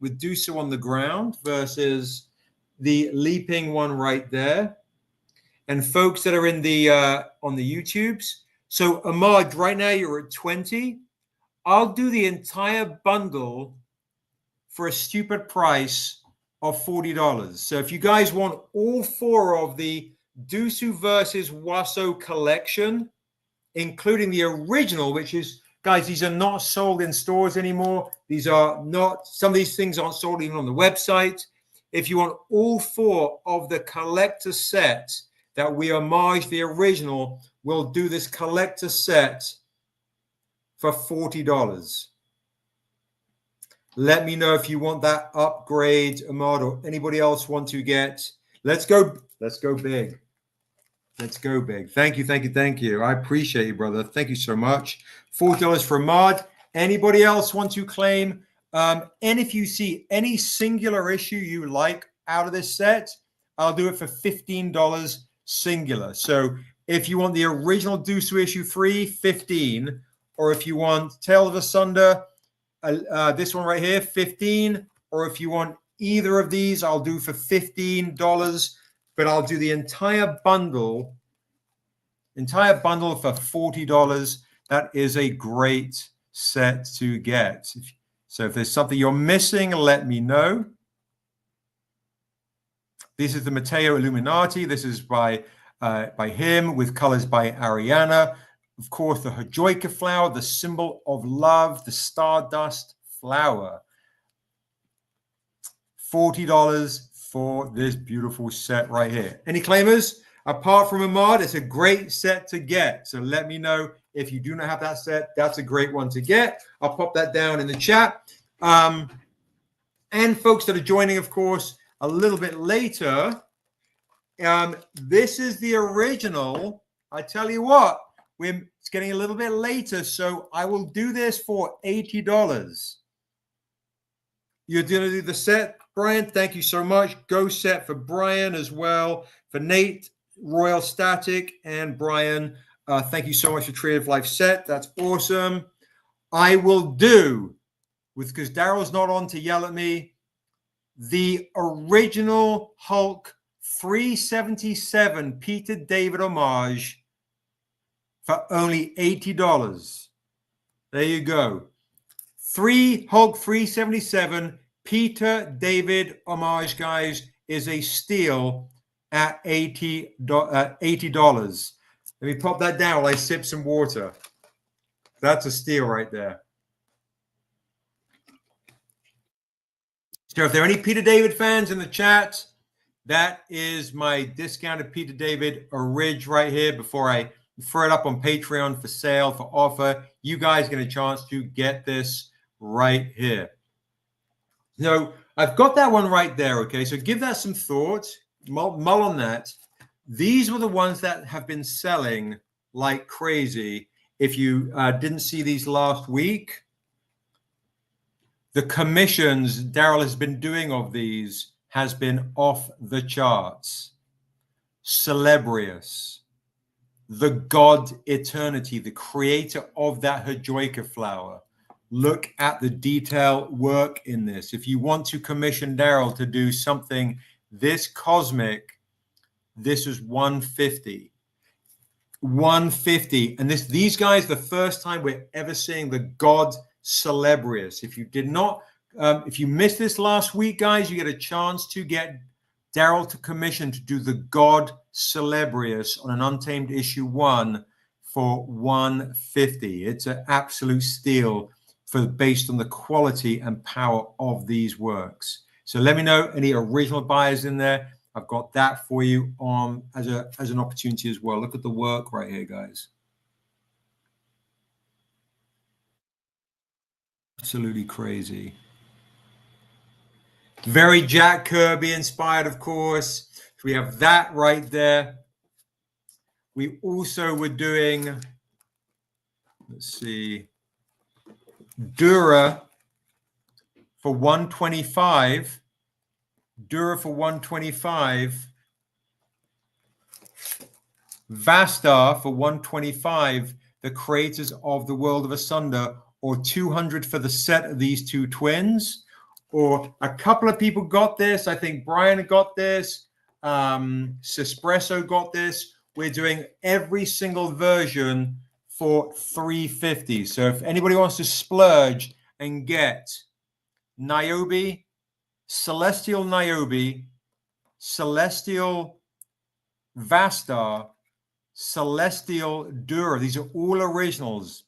with Dusu on the ground versus the leaping one right there. And folks that are in the on the YouTubes. So Ahmad, right now you're at 20. I'll do the entire bundle for a stupid price of $40. So if you guys want all 4 of the Dusu versus Waso collection, including the original, which is, guys, these are not sold in stores anymore. These are not, some of these things aren't sold even on the website. If you want all 4 of the collector set that we homage the original, we'll do this collector set for $40. Let me know if you want that upgrade, Ahmad, or anybody else want to get. Let's go big. Let's go big. Thank you, thank you, thank you. I appreciate you, brother. Thank you so much. $4 for Ahmad. Anybody else want to claim? And if you see any singular issue you like out of this set, I'll do it for $15 singular. So if you want the original Dusu issue 3, $15. Or if you want Tale of Asunda, this one right here, $15. Or if you want either of these, I'll do for $15. But I'll do the entire bundle for $40. That is a great set to get. So if there's something you're missing, let me know. This is the Matteo Illuminati. This is by him with colors by Ariana. Of course, the Hajoika flower, the symbol of love, the stardust flower. $40 for this beautiful set right here. Any claimers? Apart from Ahmad, it's a great set to get. So let me know if you do not have that set. That's a great one to get. I'll pop that down in the chat. And folks that are joining, of course, a little bit later, this is the original. I tell you what, it's getting a little bit later, so I will do this for $80. You're going to do the set, Brian. Thank you so much. Go set for Brian as well. For Nate, Royal Static, and Brian, thank you so much for Tree of Life set. That's awesome. I will do, because Daryl's not on to yell at me, the original Hulk 377 Peter David homage for only $80. There you go. Hulk 377 Peter David homage, guys, is a steal at $80. Let me pop that down while I sip some water. That's a steal right there. So if there are any Peter David fans in the chat, that is my discounted Peter David Orig right here before I throw it up on Patreon for sale, for offer. You guys get a chance to get this right here. So I've got that one right there, okay? So give that some thought, mull on that. These were the ones that have been selling like crazy. If you didn't see these last week, the commissions Daryl has been doing of these has been off the charts. Celebrious, the God Eternity, the creator of that Hajoica flower. Look at the detail work in this. If you want to commission Daryl to do something this cosmic, this is 150. 150. And these guys, the first time we're ever seeing the God Celebrious. If you did not, if you missed this last week, guys, you get a chance to get Daryl to commission to do the God Celebrious on an Untamed issue 1 for 150. It's an absolute steal based on the quality and power of these works. So let me know any original buyers in there. I've got that for you as an opportunity as well. Look at the work right here, guys. Absolutely crazy. Very Jack Kirby inspired, of course. So we have that right there. We also were doing, let's see, Dura for 125. Dura for 125. Vastar for 125. The creators of the World of Asunda, or 200 for the set of these two twins. Or a couple of people got this. I think Brian got this. Sespresso got this. We're doing every single version for $350. So if anybody wants to splurge and get Niobe, Celestial Niobe, Celestial Vastar, Celestial Dura, these are all originals,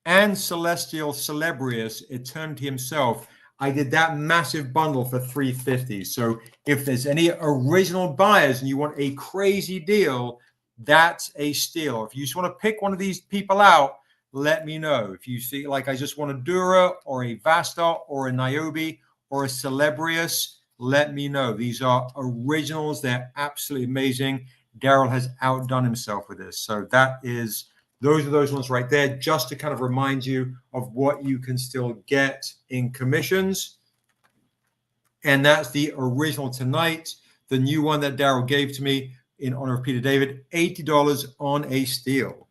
and Celestial Celebrious, Eternity himself, I did that massive bundle for $350. So if there's any original buyers and you want a crazy deal, that's a steal. If you just want to pick one of these people out, let me know. If you see, like, I just want a Dura or a Vastar or a Niobe or a Celebrious, let me know. These are originals. They're absolutely amazing. Daryl has outdone himself with this. So those are those ones right there, just to kind of remind you of what you can still get in commissions. And that's the original tonight, the new one that Daryl gave to me in honor of Peter David, $80 on a steal.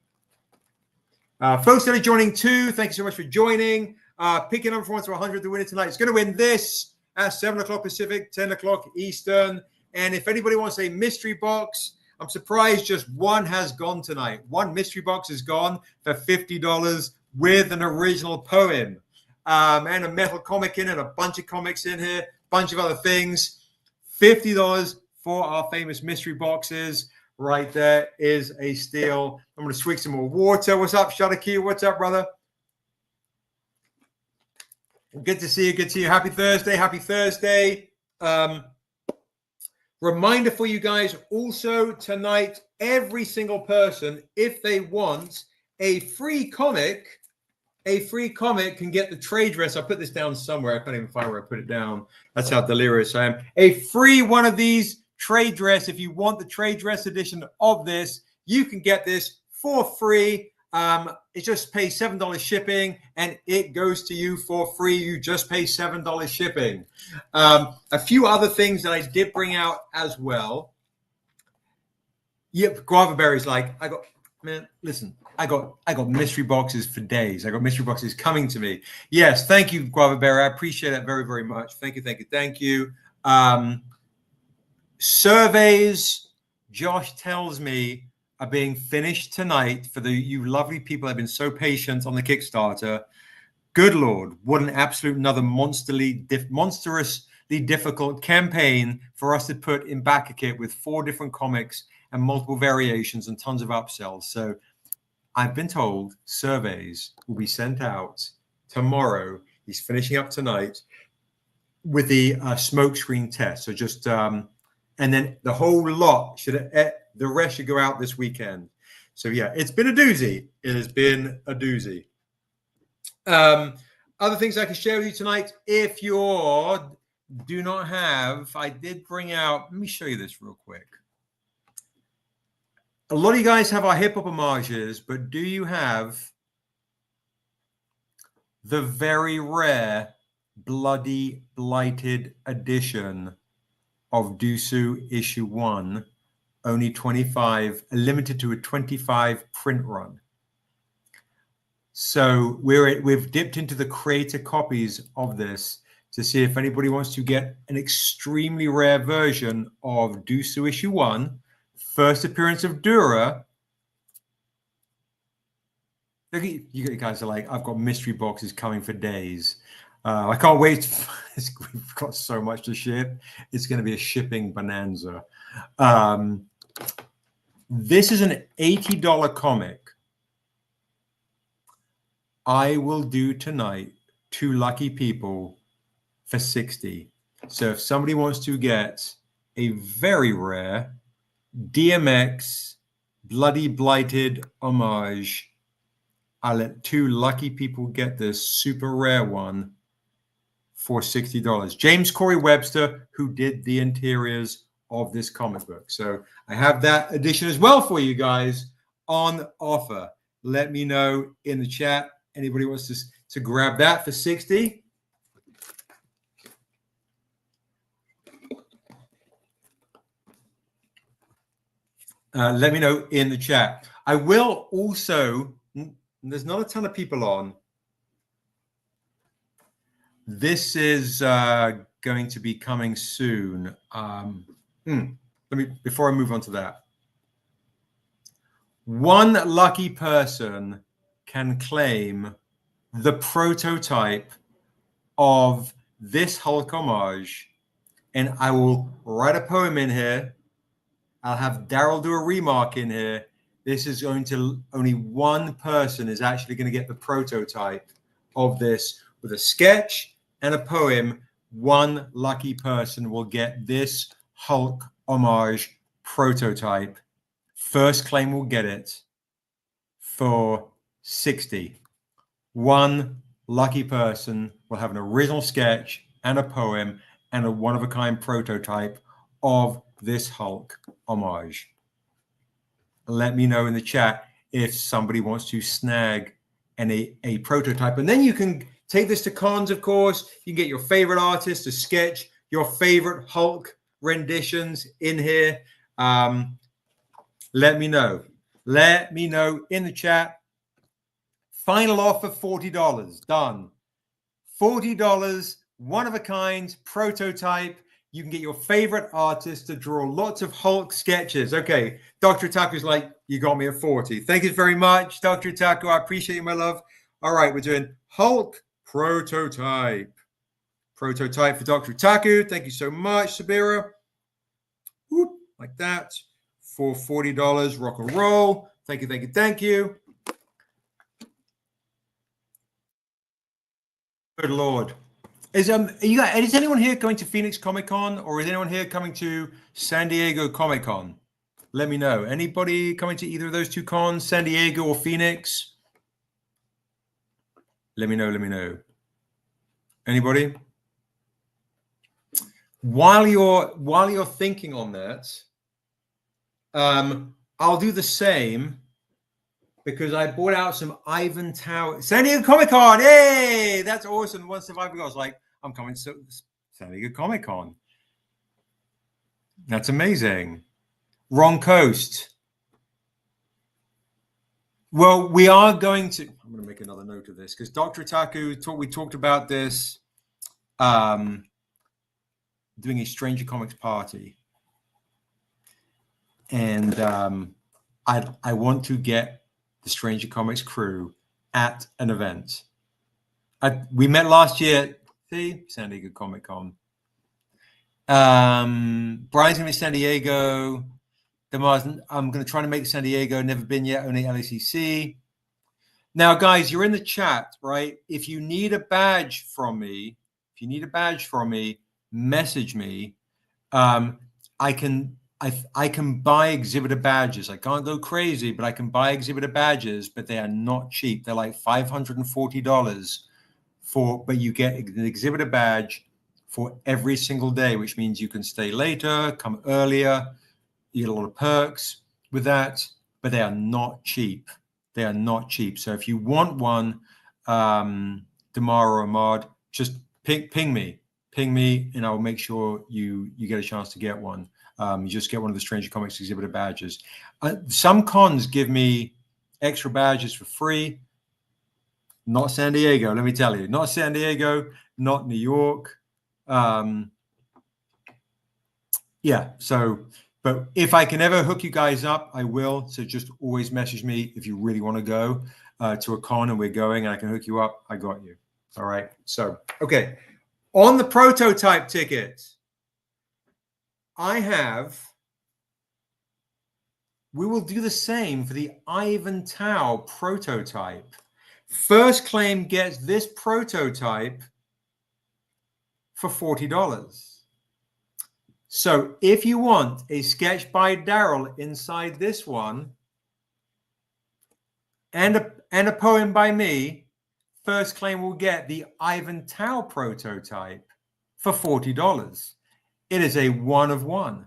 Folks that are joining too, thank you so much for joining. Picking up from 1 to 100, the winner tonight is going to win this at 7 o'clock Pacific, 10 o'clock Eastern. And if anybody wants a mystery box, I'm surprised just one has gone tonight. One mystery box is gone for $50 with an original poem and a metal comic in it, a bunch of comics in here, bunch of other things. $50 for our famous mystery boxes right there is a steal. I'm going to swig some more water. What's up, Shadaki? What's up, brother? Good to see you. Good to see you. Happy Thursday. Happy Thursday. Reminder for you guys also tonight, every single person, if they want a free comic can get the trade dress. I'll put this down somewhere. I can't even find where I put it down. That's how delirious I am. A free one of these trade dress. If you want the trade dress edition of this, you can get this for free. It just pays $7 shipping and it goes to you for free. You just pay $7 shipping. A few other things that I did bring out as well. Yep, guava berries. Like I got Man, listen, I got mystery boxes for days. I got mystery boxes coming to me. Yes, thank you, Guava Berry. I appreciate that very, very much. Thank you, thank you, thank you. Surveys, Josh tells me, are being finished tonight for you lovely people that have been so patient on the Kickstarter. Good Lord, what an absolute another monstrously difficult campaign for us to put in back a kit with 4 different comics and multiple variations and tons of upsells. So I've been told surveys will be sent out tomorrow. He's finishing up tonight with the smoke screen test. So just and then the whole lot the rest should go out this weekend. So yeah, it's been a doozy. It has been a doozy. Other things I can share with you tonight. If you do not have, I did bring out. Let me show you this real quick. A lot of you guys have our hip hop homages, but do you have the very rare Bloody Blighted edition of Dusu issue 1? Only 25, limited to a 25 print run. So we've dipped into the creator copies of this to see if anybody wants to get an extremely rare version of Dusu issue 1, first appearance of Dura. You guys are like, I've got mystery boxes coming for days. I can't wait. We've got so much to ship. It's going to be a shipping bonanza. This is an $80 comic. I will do tonight 2 lucky people for $60. So if somebody wants to get a very rare DMX Bloody Blighted homage, I'll let 2 lucky people get this super rare one for $60. James Corey Webster, who did the interiors of this comic book. So I have that edition as well for you guys on offer. Let me know in the chat. Anybody wants to grab that for $60? Let me know in the chat. I will also, there's not a ton of people on. This is going to be coming soon. Before I move on to that. One lucky person can claim the prototype of this Hulk homage, and I will write a poem in here. I'll have Daryl do a remark in here. This is going to, only one person is actually going to get the prototype of this with a sketch and a poem. One lucky person will get this Hulk homage prototype. First claim will get it for $60. One lucky person will have an original sketch and a poem and a one-of-a-kind prototype of this Hulk homage. Let me know in the chat if somebody wants to snag a prototype. And then you can take this to cons, of course. You can get your favorite artist to sketch your favorite Hulk renditions in here. Let me know. Let me know in the chat. Final offer, $40. Done. $40, one-of-a-kind prototype. You can get your favorite artist to draw lots of Hulk sketches. Okay, Dr. Taku's like, you got me at 40. Thank you very much, Dr. Taku. I appreciate you, my love. All right, we're doing Hulk prototype. Prototype for Dr. Taku. Thank you so much, Sabira. Whoop, like that. For $40, rock and roll. Thank you, thank you, thank you. Good Lord. Is anyone here going to Phoenix Comic Con, or is anyone here coming to San Diego Comic Con? Let me know. Anybody coming to either of those 2 cons, San Diego or Phoenix? Let me know. Let me know. Anybody? While you're thinking on that, I'll do the same, because I bought out some Ivan Tower. San Diego Comic Con. Hey, that's awesome. One survivor, I was like, I'm coming to San Diego Comic Con. That's amazing. Wrong coast. Well, we are going to. I'm going to make another note of this because Dr. Otaku we talked about this. Doing a Stranger Comics party, and I want to get the Stranger Comics crew at an event. We met last year at the San Diego Comic Con. Brian's gonna be San Diego. I'm gonna try to make San Diego. Never been yet. Only LACC. Now, guys, you're in the chat, right? If you need a badge from me, message me. I can buy exhibitor badges. I can't go crazy, but I can buy exhibitor badges, but they are not cheap. They're like $540 but you get an exhibitor badge for every single day, which means you can stay later, come earlier. You get a lot of perks with that, but they are not cheap. They are not cheap. So if you want one, Damara or Ahmad, just ping me, and I'll make sure you get a chance to get one. You just get one of the Stranger Comics exhibitor badges. Some cons give me extra badges for free. Not San Diego, let me tell you. Not San Diego, not New York. Yeah, so, but if I can ever hook you guys up, I will. So just always message me if you really want to go to a con and we're going and I can hook you up. I got you. All right. So, okay. On the prototype ticket, we will do the same for the Ivan Tao prototype. First claim gets this prototype for $40. So if you want a sketch by Daryl inside this one and a poem by me, first claim will get the Ivan Tao prototype for $40. It is a 1 of 1.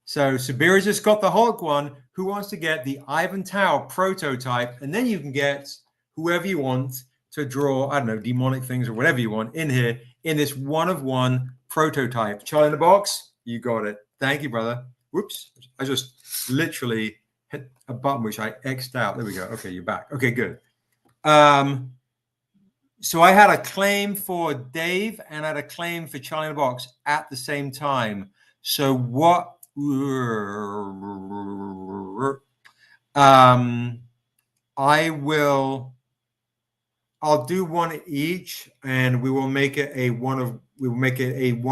So Sabira's just got the Hulk one. Who wants to get the Ivan Tao prototype? And then you can get whoever you want to draw, I don't know, demonic things or whatever you want in here in this 1 of 1 prototype. Charlie in the box, you got it. Thank you, brother. Whoops. I just literally hit a button which I X'd out. There we go. Okay, you're back. Okay, good. So I had a claim for Dave and I had a claim for Charlie in the box at the same time. So what I'll do one each and we will make it a 1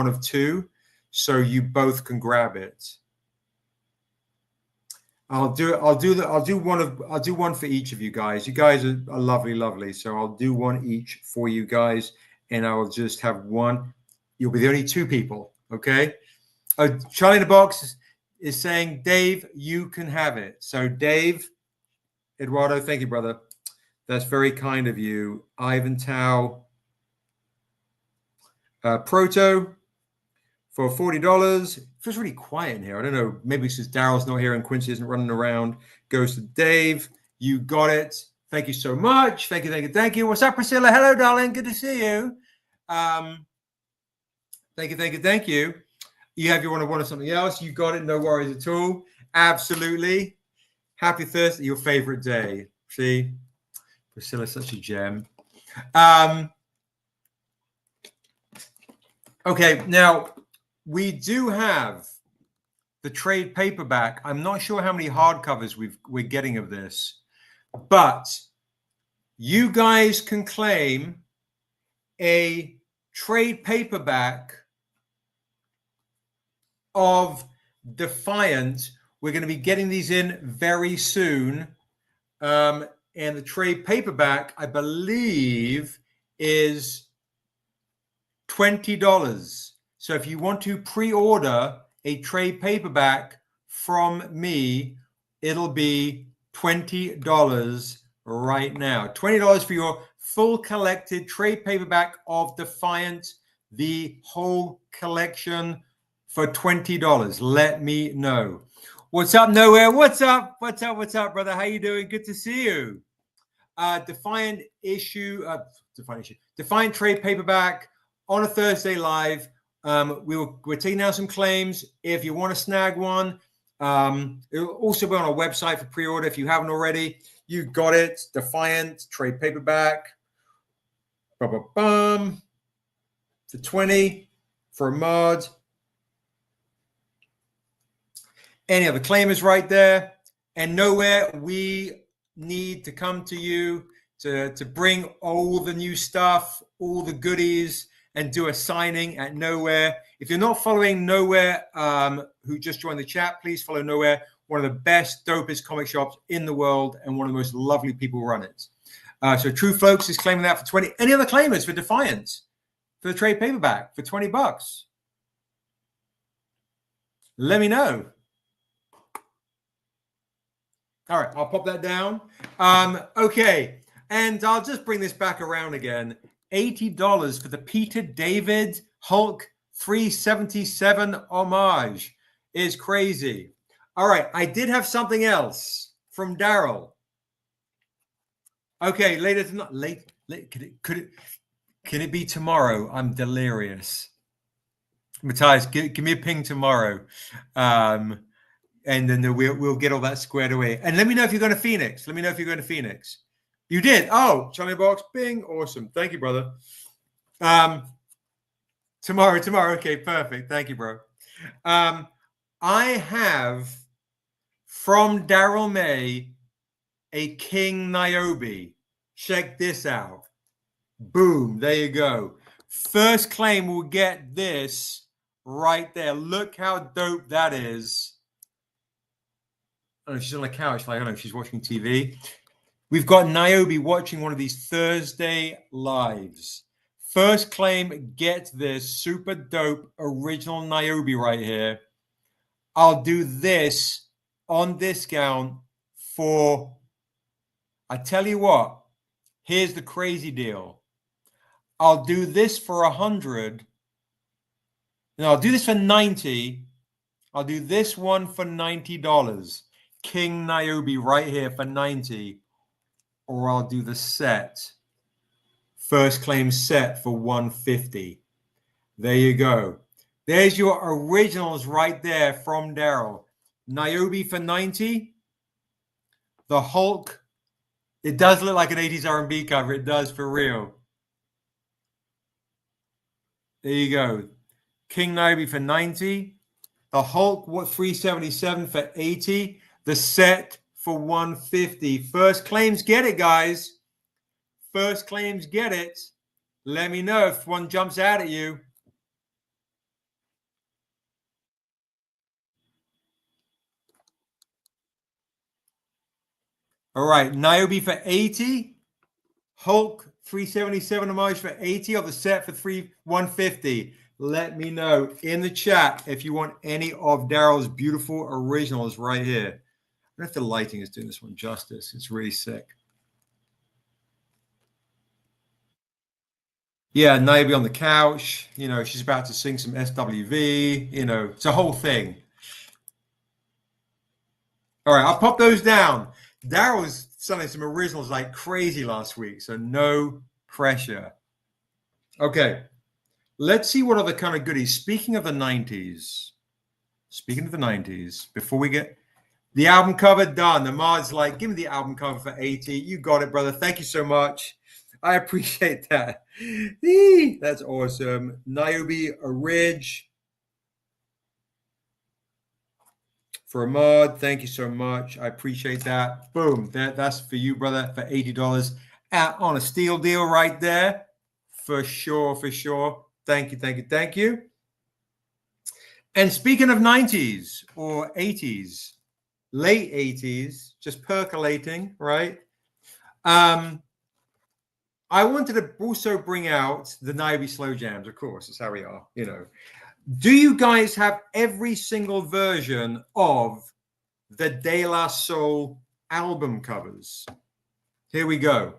of 2 so you both can grab it. I'll do one for each of you guys. You guys are lovely. So I'll do one each for you guys and I'll just have one. You'll be the only 2 people, okay? Charlie in the box is saying, Dave, you can have it. So Dave, Eduardo, thank you, brother. That's very kind of you. Ivan Tao Proto for $40. It feels really quiet in here. I don't know. Maybe it's just Daryl's not here and Quincy isn't running around. Goes to Dave. You got it. Thank you so much. Thank you. What's up, Priscilla? Hello, darling. Good to see you. Thank you. You have your 1 of 1 or something else. You got it. No worries at all. Absolutely. Happy Thursday. Your favorite day. See? Priscilla's such a gem. Okay, now we do have the trade paperback. I'm not sure how many hardcovers we're getting of this, but you guys can claim a trade paperback of Defiant. We're going to be getting these in very soon. And the trade paperback, I believe, is $20. So if you want to pre-order a trade paperback from me, it'll be $20 right now. $20 for your full collected trade paperback of Defiant, the whole collection for $20. Let me know. What's up, Nowhere? What's up, brother? How you doing? Good to see you. Defiant trade paperback on a Thursday live. We're taking out some claims. If you want to snag one, It'll also be on our website for pre-order if you haven't already. You got it. Defiant, trade paperback. Ba-ba-bum. For 20 for a mod. Any other claimers right there. And nowhere we need to come to you to bring all the new stuff, all the goodies, and do a signing at Nowhere. If you're not following Nowhere, who just joined the chat, please follow Nowhere, one of the best, dopest comic shops in the world, and one of the most lovely people run it. So True Folks is claiming that for 20. Any other claimers for Defiance? For the trade paperback for $20? Let me know. All right, I'll pop that down. Okay, and I'll just bring this back around again. $80 for the Peter David Hulk 377 homage is crazy. All right, I did have something else from Daryl. Okay, later tonight. Late. Can it be tomorrow? I'm delirious. Matthias, give me a ping tomorrow. And then we'll get all that squared away. And let me know if you're going to Phoenix. Let me know if you're going to Phoenix. You did. Oh, Charlie Box, bing. Awesome. Thank you, brother. Tomorrow. Okay, perfect. Thank you, bro. I have from Daryl May a King Niobe. Check this out. Boom. There you go. First claim will get this right there. Look how dope that is. Oh, she's on the couch, like I don't know, she's watching TV. We've got Niobe watching one of these Thursday lives. First claim gets this super dope original Niobe right here. I'll do this on discount for, I tell you what, here's the crazy deal. I'll do this for 100. No, I'll do this for 90. I'll do this one for $90. King Niobe right here for 90, or I'll do the set, first claim set for 150. There you go. There's your originals right there from Daryl. Niobe for 90. The Hulk. It does look like an 80s R&B cover. It does, for real. There you go. King Niobe for 90. The Hulk, 377 for 80. The set for 150. First claims get it, guys. First claims get it. Let me know if one jumps out at you. All right, Niobe for 80. Hulk 377 homage for 80, or the set for 150. Let me know in the chat if you want any of Daryl's beautiful originals right here. I don't know if the lighting is doing this one justice. It's really sick. Yeah, Niobe on the couch. You know, she's about to sing some SWV. You know, it's a whole thing. All right, I'll pop those down. Daryl was selling some originals like crazy last week, so no pressure. Okay, let's see what other kind of goodies. Speaking of the 90s, before we get the album cover done, the Mars like, give me the album cover for 80. You got it, brother. Thank you so much. I appreciate that. That's awesome. Niobe Ridge for Ahmad. Thank you so much. I appreciate that. Boom. That's for you, brother, for $80 on a steel deal right there. For sure, for sure. Thank you. And speaking of 90s or 80s, late 80s, just percolating, right? I wanted to also bring out the Niobe slow jams, of course. That's how we are, you know. Do you guys have every single version of the De La Soul album covers? Here we go.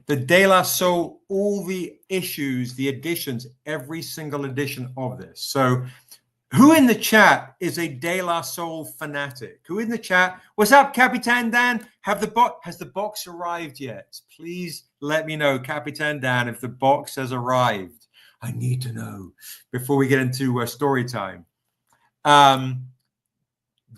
The De La Soul, all the issues, the editions, every single edition of this. So who in the chat is a De La Soul fanatic? Who in the chat? What's up, Capitan Dan? Has the box arrived yet? Please let me know, Capitan Dan, if the box has arrived. I need to know before we get into story time.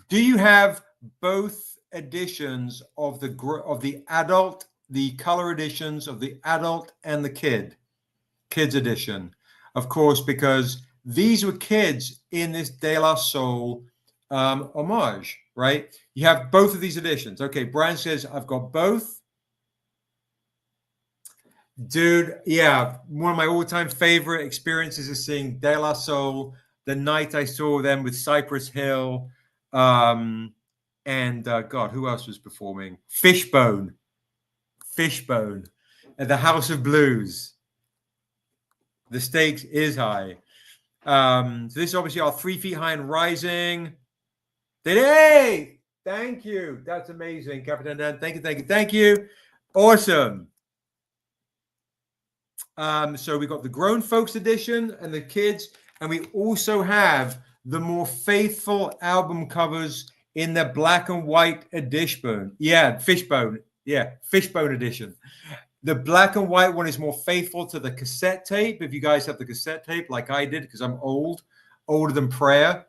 Do you have both editions of the adult, the color editions of the adult and the kids edition? Of course, because these were kids in this De La Soul homage, right? You have both of these editions. Okay, Brian says, I've got both. Dude, yeah, one of my all-time favorite experiences is seeing De La Soul the night I saw them with Cypress Hill. And God, who else was performing? Fishbone at the House of Blues. The stakes is high. So this is obviously our 3 feet high and rising. Hey, thank you. That's amazing, Captain Dan. Thank you. Awesome. So we got the grown folks edition and the kids, and we also have the more faithful album covers in the black and white edition. Yeah, Fishbone edition. The black and white one is more faithful to the cassette tape. If you guys have the cassette tape like I did, because I'm older than prayer.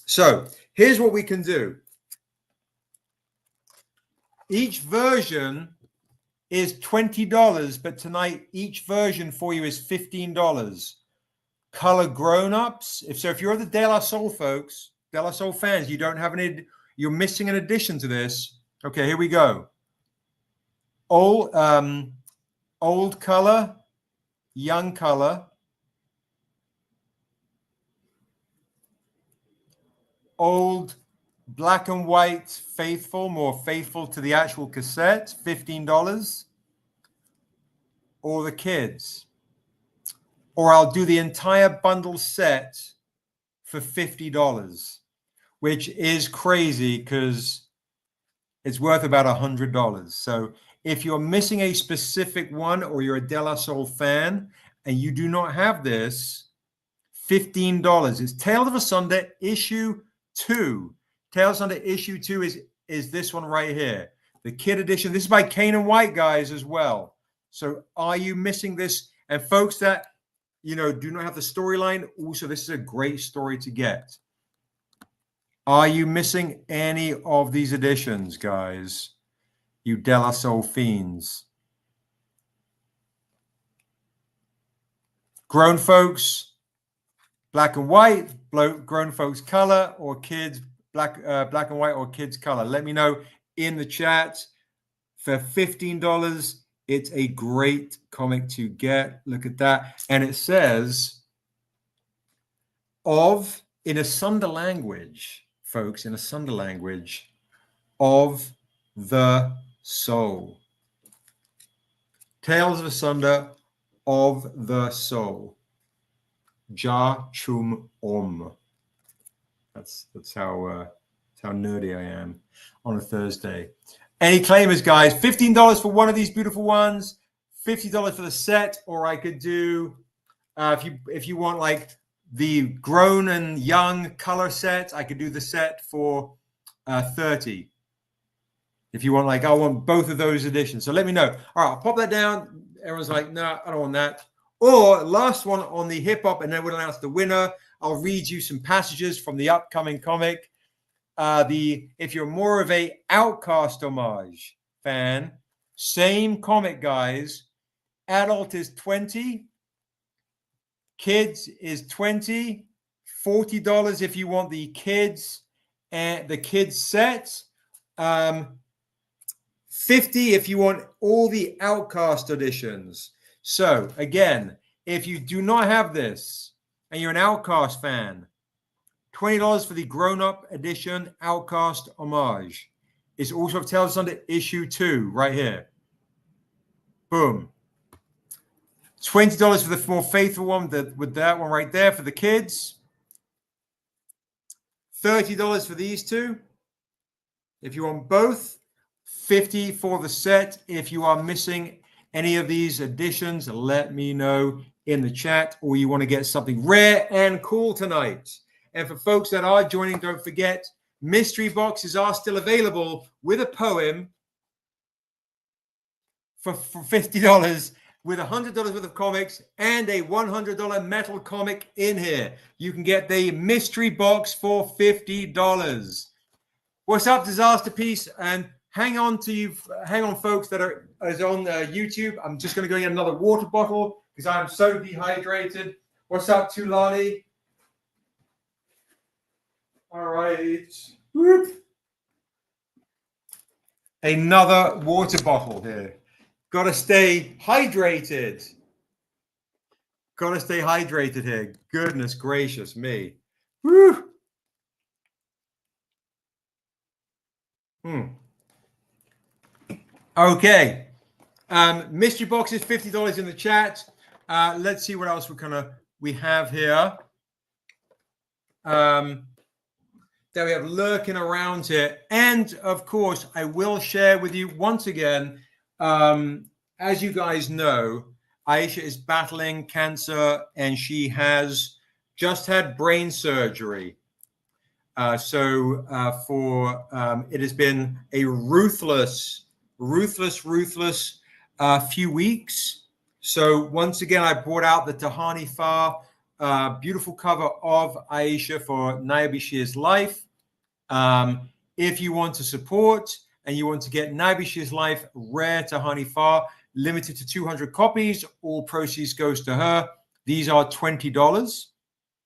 So here's what we can do. Each version is $20, but tonight each version for you is $15. Color grown-ups. If you're the De La Soul folks, De La Soul fans, you don't have any, you're missing an addition to this. Okay, here we go. Old color, young color, old black and white, faithful, more faithful to the actual cassette, $15, or the kids. Or I'll do the entire bundle set for $50, which is crazy because it's worth about $100. So if you're missing a specific one or you're a De La Soul fan and you do not have this, $15. It's Tales of Asunda issue 2. Tales of Asunda issue 2 is this one right here. The kid edition. This is by Kane and White, guys, as well. So are you missing this? And folks that, do not have the storyline, also, this is a great story to get. Are you missing any of these editions, guys? You De La Soul fiends. Grown folks, black and white, grown folks color, or kids black and white, or kids color. Let me know in the chat. For $15, it's a great comic to get. Look at that. And it says in Asunda language, folks, in Asunda language, of the soul. Tales of Asunda, of the soul. Ja Chum Om. That's how nerdy I am on a Thursday. Any claimers, guys? $15 for one of these beautiful ones, $50 for the set, or I could do if you want like the grown and young color set, I could do the set for $30. If you want, I want both of those editions. So let me know. All right, I'll pop that down. Everyone's like, no, I don't want that. Or last one on the hip hop, and then we'll announce the winner. I'll read you some passages from the upcoming comic. If you're more of a Outcast homage fan, same comic, guys. Adult is $20, kids is $20, $40 if you want the kids and the kids set. $50 if you want all the Outcast editions. So again, if you do not have this and you're an Outcast fan, $20 for the grown-up edition Outcast homage. It's also Tales of Asunda issue 2 right here. Boom. $20 for the more faithful one with that one right there for the kids. $30 for these two. If you want both, $50 for the set. If you are missing any of these editions, let me know in the chat, or you want to get something rare and cool tonight. And for folks that are joining, don't forget, mystery boxes are still available with a poem for $50. with $100 worth of comics and a $100 metal comic in here. You can get the mystery box for $50. What's up, Disaster Piece? And hang on, folks that are on YouTube. I'm just going to go get another water bottle because I'm so dehydrated. What's up, Tulani? All right. Whoop. Another water bottle here. Got to stay hydrated. Got to stay hydrated here. Goodness gracious me. Woo. Okay. Mystery box is $50 in the chat. Let's see what else we have here. That we have lurking around here. And of course, I will share with you once again, as you guys know, Aisha is battling cancer and she has just had brain surgery. So it has been a ruthless few weeks. So once again, I brought out the Tahani Far beautiful cover of Aisha for Niobe Shear's Life. If you want to support and you want to get Niobe Shear's Life rare Tahani Far, limited to 200 copies, all proceeds goes to her. These are $20.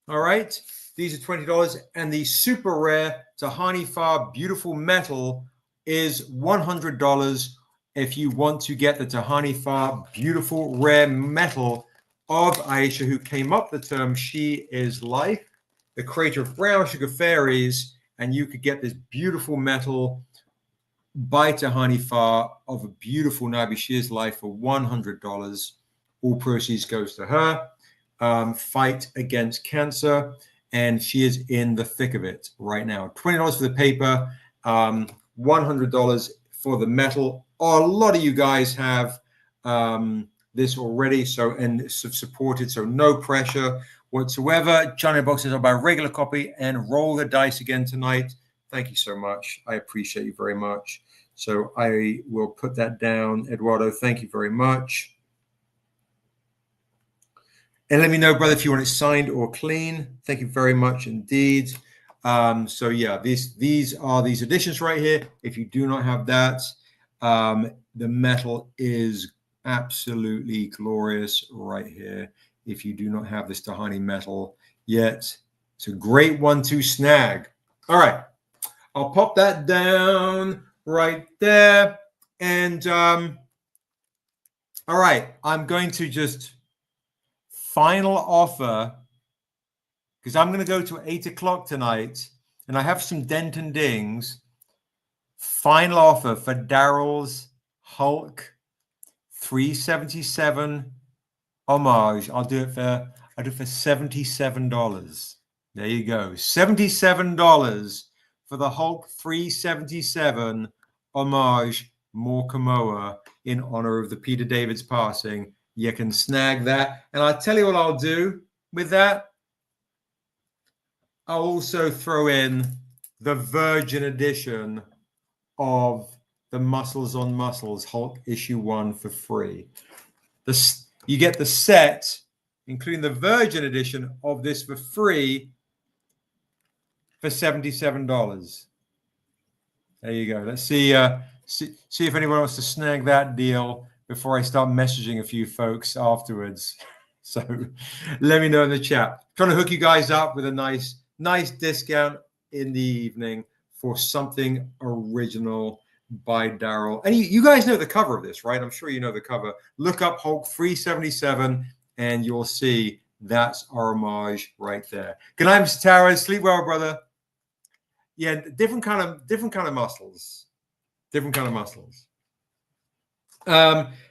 All right. These are $20. And the super rare Tahani Far beautiful metal is $100 if you want to get the Tahani Far beautiful rare metal of Aisha, who came up with the term She is Life, the creator of Brown Sugar Fairies, and you could get this beautiful metal by Tahani Far of a beautiful Niobe Shear's Life for $100. All proceeds goes to her. Fight against cancer, and she is in the thick of it right now. $20 for the paper, $100 for the metal. A lot of you guys have this already, and supported, so no pressure whatsoever. Johnny Boxes are by regular copy, and roll the dice again tonight. Thank you so much. I appreciate you very much. So I will put that down. Eduardo, thank you very much. And let me know, brother, if you want it signed or clean. Thank you very much indeed. So yeah, these are these editions right here. If you do not have that, the metal is absolutely glorious right here. If you do not have this Tahani metal yet, it's a great one to snag. All right, I'll pop that down right there. And all right, I'm going to just final offer, because I'm going to go to 8 o'clock tonight, and I have some dent and dings. Final offer for Daryl's Hulk 377 homage. I'll do it for $77. There you go, $77 for the Hulk 377 homage Morkamoa in honor of the Peter David's passing. You can snag that, and I'll tell you what I'll do with that. I'll also throw in the Virgin edition of the Muscles on Muscles Hulk issue 1 for free. You get the set, including the Virgin edition of this for free for $77. There you go. Let's see if anyone wants to snag that deal before I start messaging a few folks afterwards. So let me know in the chat. Trying to hook you guys up with a nice discount in the evening for something original by Daryl. And you guys know the cover of this, right? I'm sure you know the cover. Look up Hulk 377 and you'll see that's our homage right there. Good night, Mr. Towers. Sleep well, brother. Yeah, different kind of muscles. Different kind of muscles.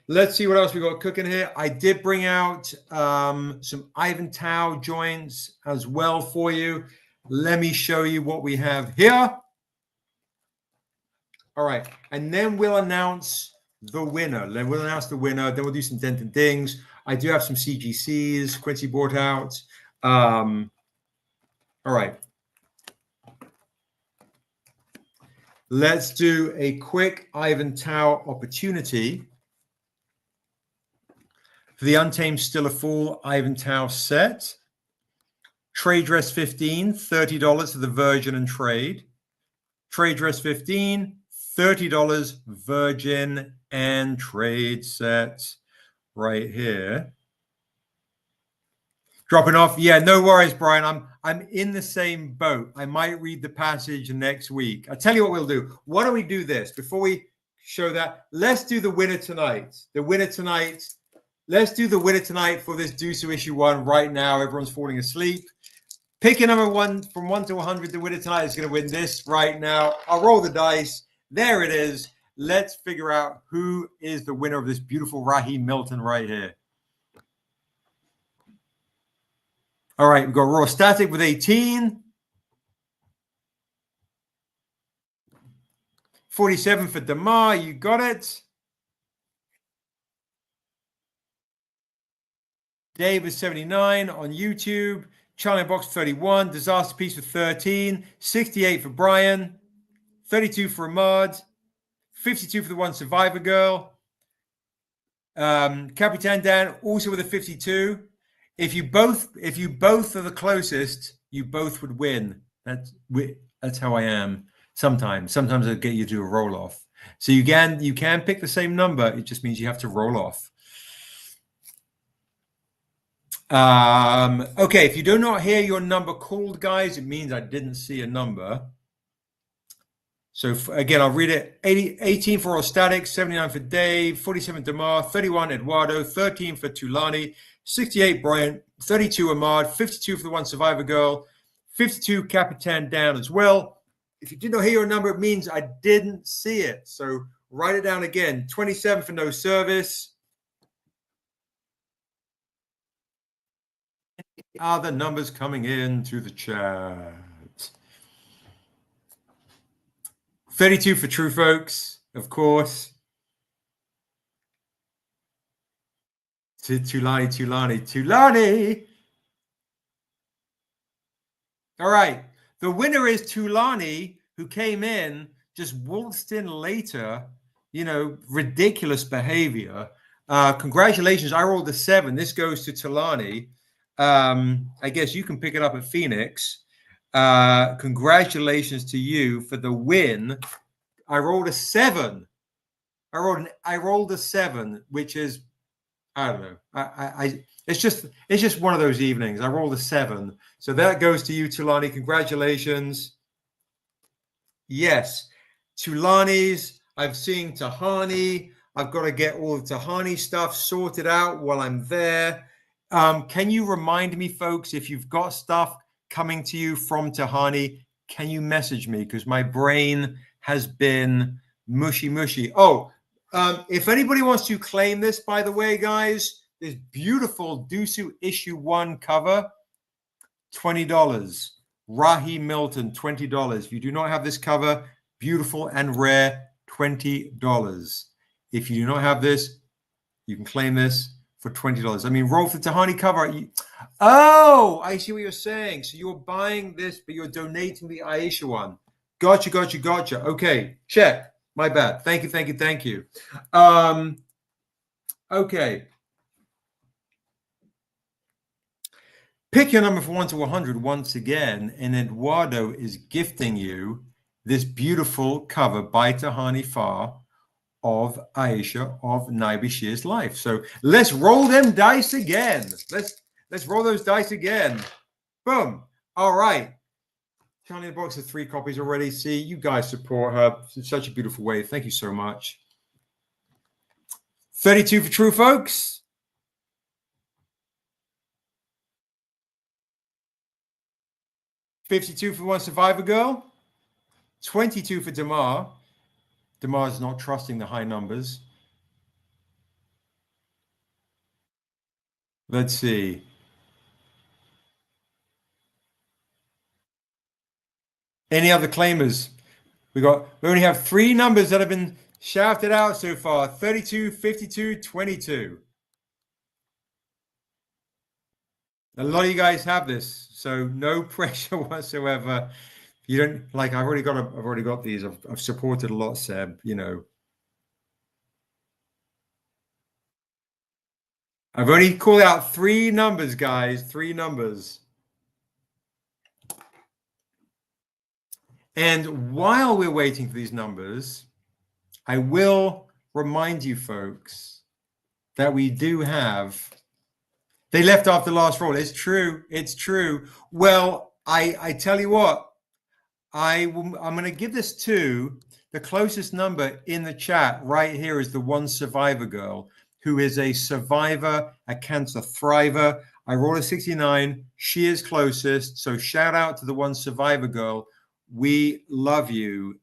Let's see what else we got cooking here. I did bring out some Ivan Tao joints as well for you. Let me show you what we have here. All right, and then we'll announce the winner. Then we'll do some dent and dings. I do have some CGCs Quincy brought out. All right. Let's do a quick Ivan Tao opportunity. For the Untamed Still a Fool Ivan Tao set. Trade Dress 15, $30 for the Virgin and Trade. Trade Dress 15, $30 Virgin and Trade set right here. Dropping off. Yeah, no worries, Brian. I'm in the same boat. I might read the passage next week. I'll tell you what we'll do. Why don't we do this before we show that? Let's do the winner tonight. The winner tonight. Let's do the winner tonight for this Dusu issue 1 right now. Everyone's falling asleep. Pick a number 1 from 1 to 100. The winner tonight is going to win this right now. I'll roll the dice. There it is. Let's figure out who is the winner of this beautiful Raheem Milton right here. All right, we've got Raw Static with 18. 47 for Damar, you got it. Dave is 79 on YouTube. Charlie Box 31. Disaster Piece for 13. 68 for Brian. 32 for Ahmad. 52 for the one Survivor Girl. Capitan Dan also with a 52. If you both are the closest, you both would win. That's how I am. Sometimes I get you to do a roll off. So you can pick the same number. It just means you have to roll off. Okay, if you do not hear your number called, guys, it means I didn't see a number. So again, I'll read it. 18 for All Static, 79 for Dave, 47 Damar, 31 Eduardo, 13 for Tulani, 68 Brian, 32 Ahmad, 52 for the one Survivor Girl, 52 Capitan Dan as well. If you did not hear your number, it means I didn't see it. So write it down again. 27 for No Service. Are the numbers coming in to the chat? 32 for True Folks, of course. Tulani. All right. The winner is Tulani, who came in, just waltzed in later. Ridiculous behavior. Congratulations. I rolled a 7. This goes to Tulani. I guess you can pick it up at Phoenix. Congratulations to you for the win. I rolled a 7. I rolled a 7, which is, I don't know. It's just one of those evenings. I rolled a 7. So that goes to you, Tulani. Congratulations. Yes. Tulani's. I'm seeing Tahani. I've got to get all the Tahani stuff sorted out while I'm there. Can you remind me, folks, if you've got stuff coming to you from Tahani, can you message me? Because my brain has been mushy. Oh, if anybody wants to claim this, by the way, guys, this beautiful Dusu issue 1 cover, $20. Rahi Milton, $20. If you do not have this cover, beautiful and rare, $20. If you do not have this, you can claim this for $20. I mean, roll for Tahani cover. Oh, I see what you're saying. So you're buying this, but you're donating the Aisha one. Gotcha. Okay, check. My bad. Thank you. Okay. Pick your number from 1 to 100 once again, and Eduardo is gifting you this beautiful cover by Tahani Farr of Aisha of Niobe Shear's life. So let's roll them dice again. Let's roll those dice again. Boom. All right. Charlie in the box has 3 copies already. See, you guys support her in such a beautiful way. Thank you so much. 32 for True Folks. 52 for one Survivor Girl. 22 for Damar. Damar's not trusting the high numbers. Let's see. Any other claimers? We only have 3 numbers that have been shouted out so far. 32, 52, 22. A lot of you guys have this, so no pressure whatsoever. You don't like. I've already got these. I've supported a lot, Seb. I've only called out 3 numbers, guys. 3 numbers. And while we're waiting for these numbers, I will remind you folks that we do have. They left after the last roll. It's true. It's true. Well, I tell you what, I'm going to give this to the closest number in the chat right here is the one survivor girl who is a survivor, a cancer thriver. I rolled a 69. She is closest. So shout out to the one survivor girl. We love you.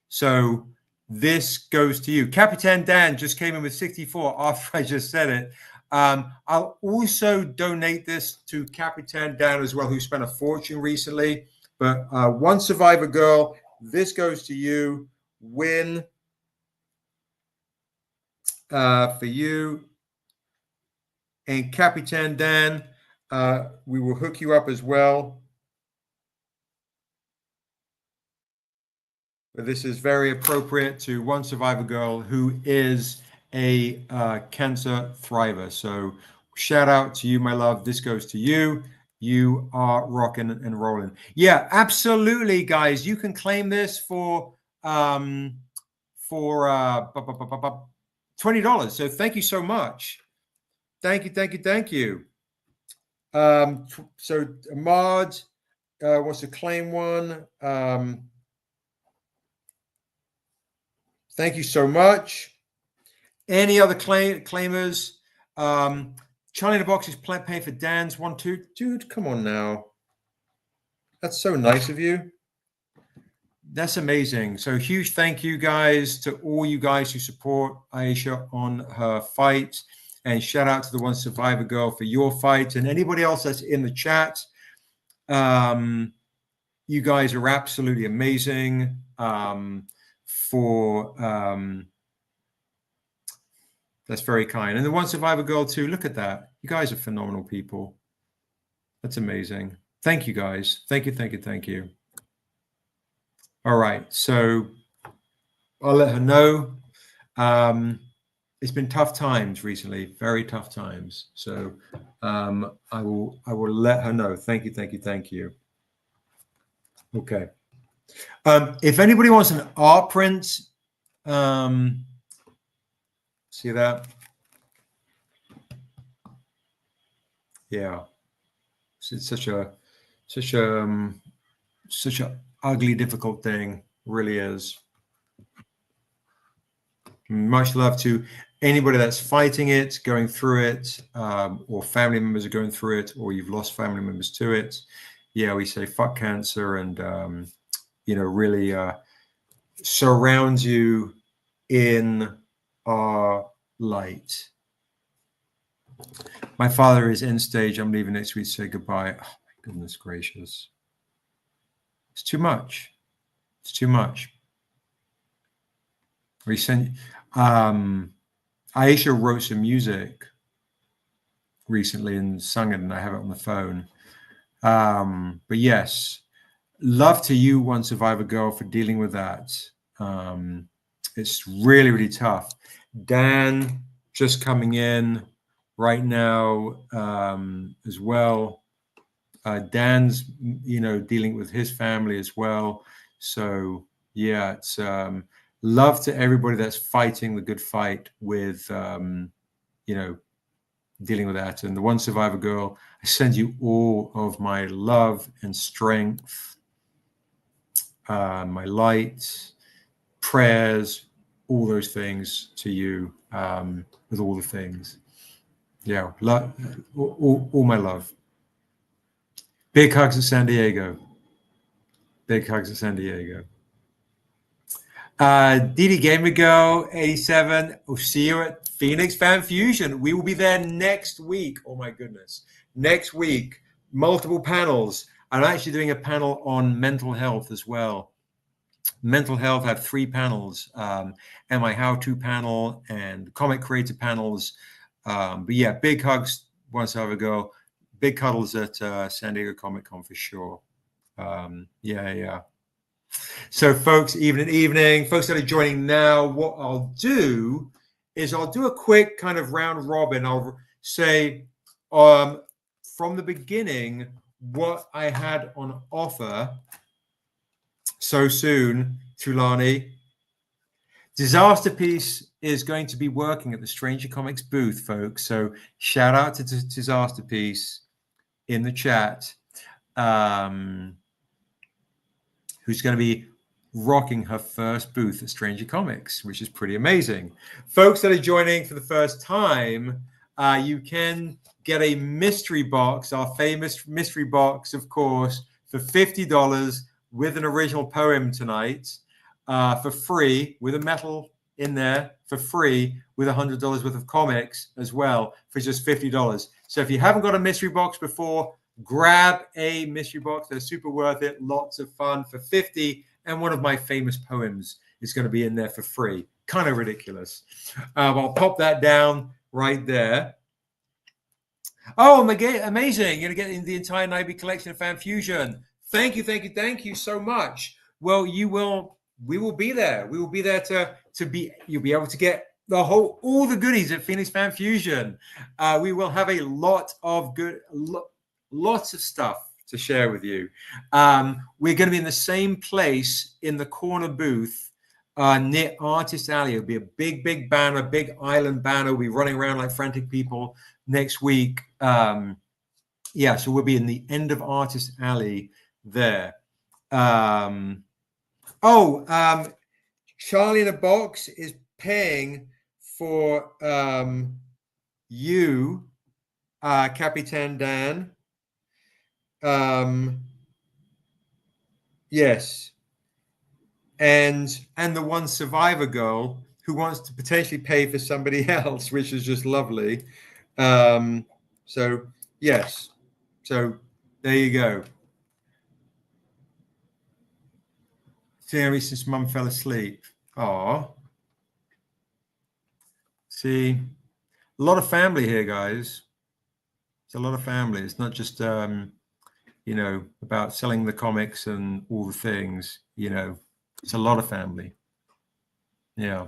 So this goes to you. Capitan Dan just came in with 64 after I just said it. I'll also donate this to Capitan Dan as well, who spent a fortune recently. But one survivor girl, this goes to you. Win for you. And Capitan Dan, we will hook you up as well. But this is very appropriate to one survivor girl who is a cancer thriver. So shout out to you, my love. This goes to you. You are rocking and rolling. Yeah, absolutely, guys. You can claim this for $20. So thank you so much. Thank you, thank you, thank you. So Ahmad wants to claim one. Thank you so much. Any other claimers? Charlie in the Box is paying for Dan's 1, 2. Dude, come on now. That's so nice of you. That's amazing. So huge thank you, guys, to all you guys who support Aisha on her fight. And shout out to the one survivor girl for your fight. And anybody else that's in the chat. You guys are absolutely amazing. That's very kind. And the one survivor girl too. Look at that. You guys are phenomenal people. That's amazing. Thank you, guys. Thank you, thank you, thank you. All right. So I'll let her know. It's been tough times recently, very tough times. So I will let her know. Thank you, thank you, thank you. Okay. If anybody wants an art print, see that? Yeah. It's such a ugly, difficult thing. Really is. Much love to anybody that's fighting it, going through it, or family members are going through it, or you've lost family members to it. Yeah, we say fuck cancer and, really surround you in our light. My father is end stage. I'm leaving next week to say goodbye. Oh, my goodness gracious. It's too much. It's too much. We sent Aisha wrote some music recently and sung it, and I have it on the phone. But yes, love to you, one survivor girl, for dealing with that. It's really, really tough. Dan just coming in right now as well. Dan's, dealing with his family as well. So yeah, it's love to everybody that's fighting the good fight with, dealing with that. And the one survivor girl, I send you all of my love and strength, my light, prayers, all those things to you, with all the things. Yeah, all my love. Big hugs to San Diego. Big hugs to San Diego. Didi Gamer Girl 87. We'll see you at Phoenix Fan Fusion. We will be there next week. Oh my goodness. Next week, multiple panels. I'm actually doing a panel on mental health as well. Mental health, I have 3 panels. And my how-to panel and comic creator panels. But yeah, big hugs once I ever go. Big cuddles at San Diego Comic Con for sure. Yeah. So folks, evening. Folks that are joining now, what I'll do is I'll do a quick kind of round robin. I'll say from the beginning what I had on offer so soon, Tulani. Disaster Piece is going to be working at the Stranger Comics booth, folks. So shout out to Disaster Piece in the chat, who's going to be rocking her first booth at Stranger Comics, which is pretty amazing. Folks that are joining for the first time, you can get a mystery box, our famous mystery box, of course, for $50 with an original poem tonight, for free, with a metal in there for free, with $100 worth of comics as well for just $50. So if you haven't got a mystery box before, grab a mystery box. They're super worth it. Lots of fun for $50. And one of my famous poems is going to be in there for free. Kind of ridiculous. I'll pop that down right there. Oh, amazing. You're going to get in the entire Niobe collection of Fan Fusion. Thank you so much. Well, we will be there. We will be there you'll be able to get all the goodies at Phoenix Fan Fusion. We will have a lot of lots of stuff to share with you. We're going to be in the same place in the corner booth near Artist Alley. It'll be a big banner, big island banner. We'll be running around like frantic people next week. So we'll be in the end of Artist Alley there. Charlie in a Box is paying for you, Capitan Dan. Yes. And the one survivor girl who wants to potentially pay for somebody else, which is just lovely. So yes. So there you go. Theory since mum fell asleep. See, a lot of family here, guys. It's a lot of family. It's not just about selling the comics and all the things. It's a lot of family. Yeah,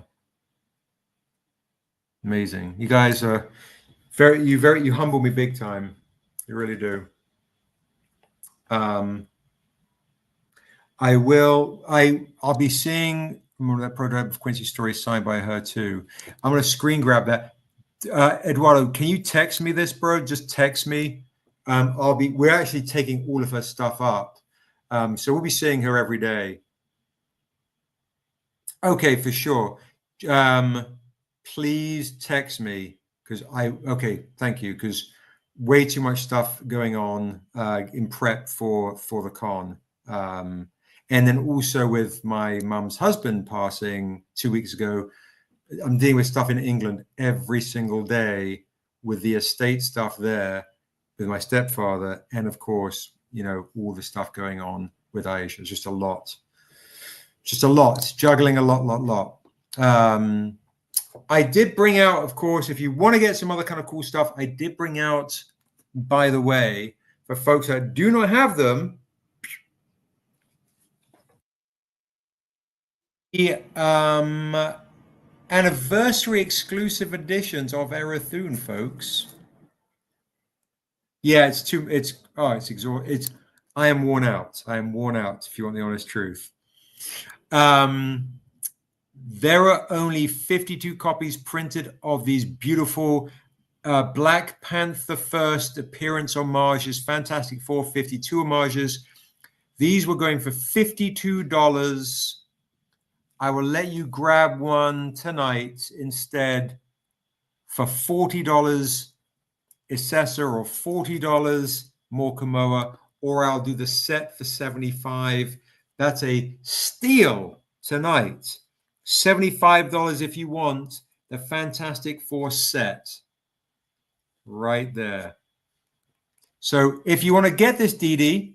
amazing. You guys are you humble me big time. You really do. I'll be seeing that prototype of Quincy's story signed by her too. I'm going to screen grab that. Eduardo, can you text me this, bro? Just text me. We're actually taking all of her stuff up. So we'll be seeing her every day. Okay, for sure. Please text me thank you, because way too much stuff going on in prep for the con. And then also with my mum's husband passing 2 weeks ago, I'm dealing with stuff in England every single day with the estate stuff there with my stepfather. And of course, all the stuff going on with Aisha. It's just a lot. Juggling a lot. I did bring out, of course, if you want to get some other kind of cool stuff, I did bring out, by the way, for folks that do not have them, the anniversary exclusive editions of Erathune, folks. Yeah, I am worn out. If you want the honest truth. There are only 52 copies printed of these beautiful Black Panther first appearance homages, Fantastic Four 52 homages. These were going for $52. I will let you grab one tonight instead for $40 Issessa or $40 Morkamoa, or I'll do the set for $75. That's a steal tonight. $75 if you want the Fantastic Four set right there. So if you want to get this, Dee,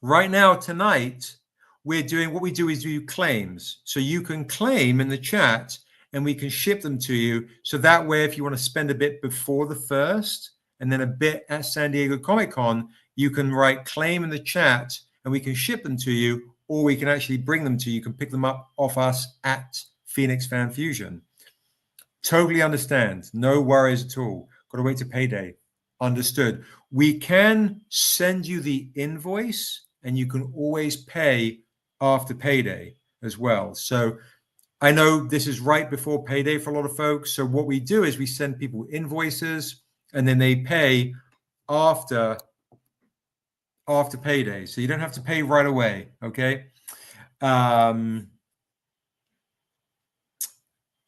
right now tonight, we're doing what we do is do claims. So you can claim in the chat and we can ship them to you. So that way, if you want to spend a bit before the 1st and then a bit at San Diego Comic-Con, you can write claim in the chat and we can ship them to you, or we can actually bring them to you. You can pick them up off us at Phoenix Fan Fusion. Totally understand. No worries at all. Got to wait to payday. Understood. We can send you the invoice and you can always pay after payday as well. So I know this is right before payday for a lot of folks. So what we do is we send people invoices and then they pay after payday. So you don't have to pay right away. Okay.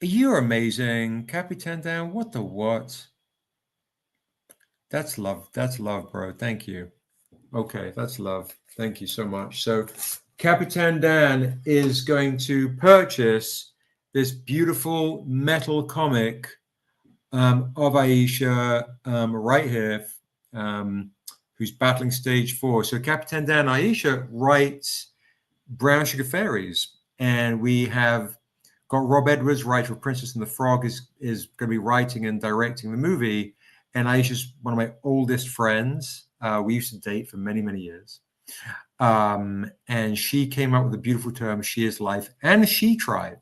You're amazing. Capitan down. What the what? That's love. That's love, bro. Thank you. Okay, that's love. Thank you so much. So Capitan Dan is going to purchase this beautiful metal comic of Aisha right here, who's battling stage 4. So Capitan Dan, Aisha writes Brown Sugar Fairies, and we have got Rob Edwards, writer of Princess and the Frog, is going to be writing and directing the movie. And Aisha's one of my oldest friends. We used to date for many, many years. And she came up with a beautiful term, She Is Life and She Tribe.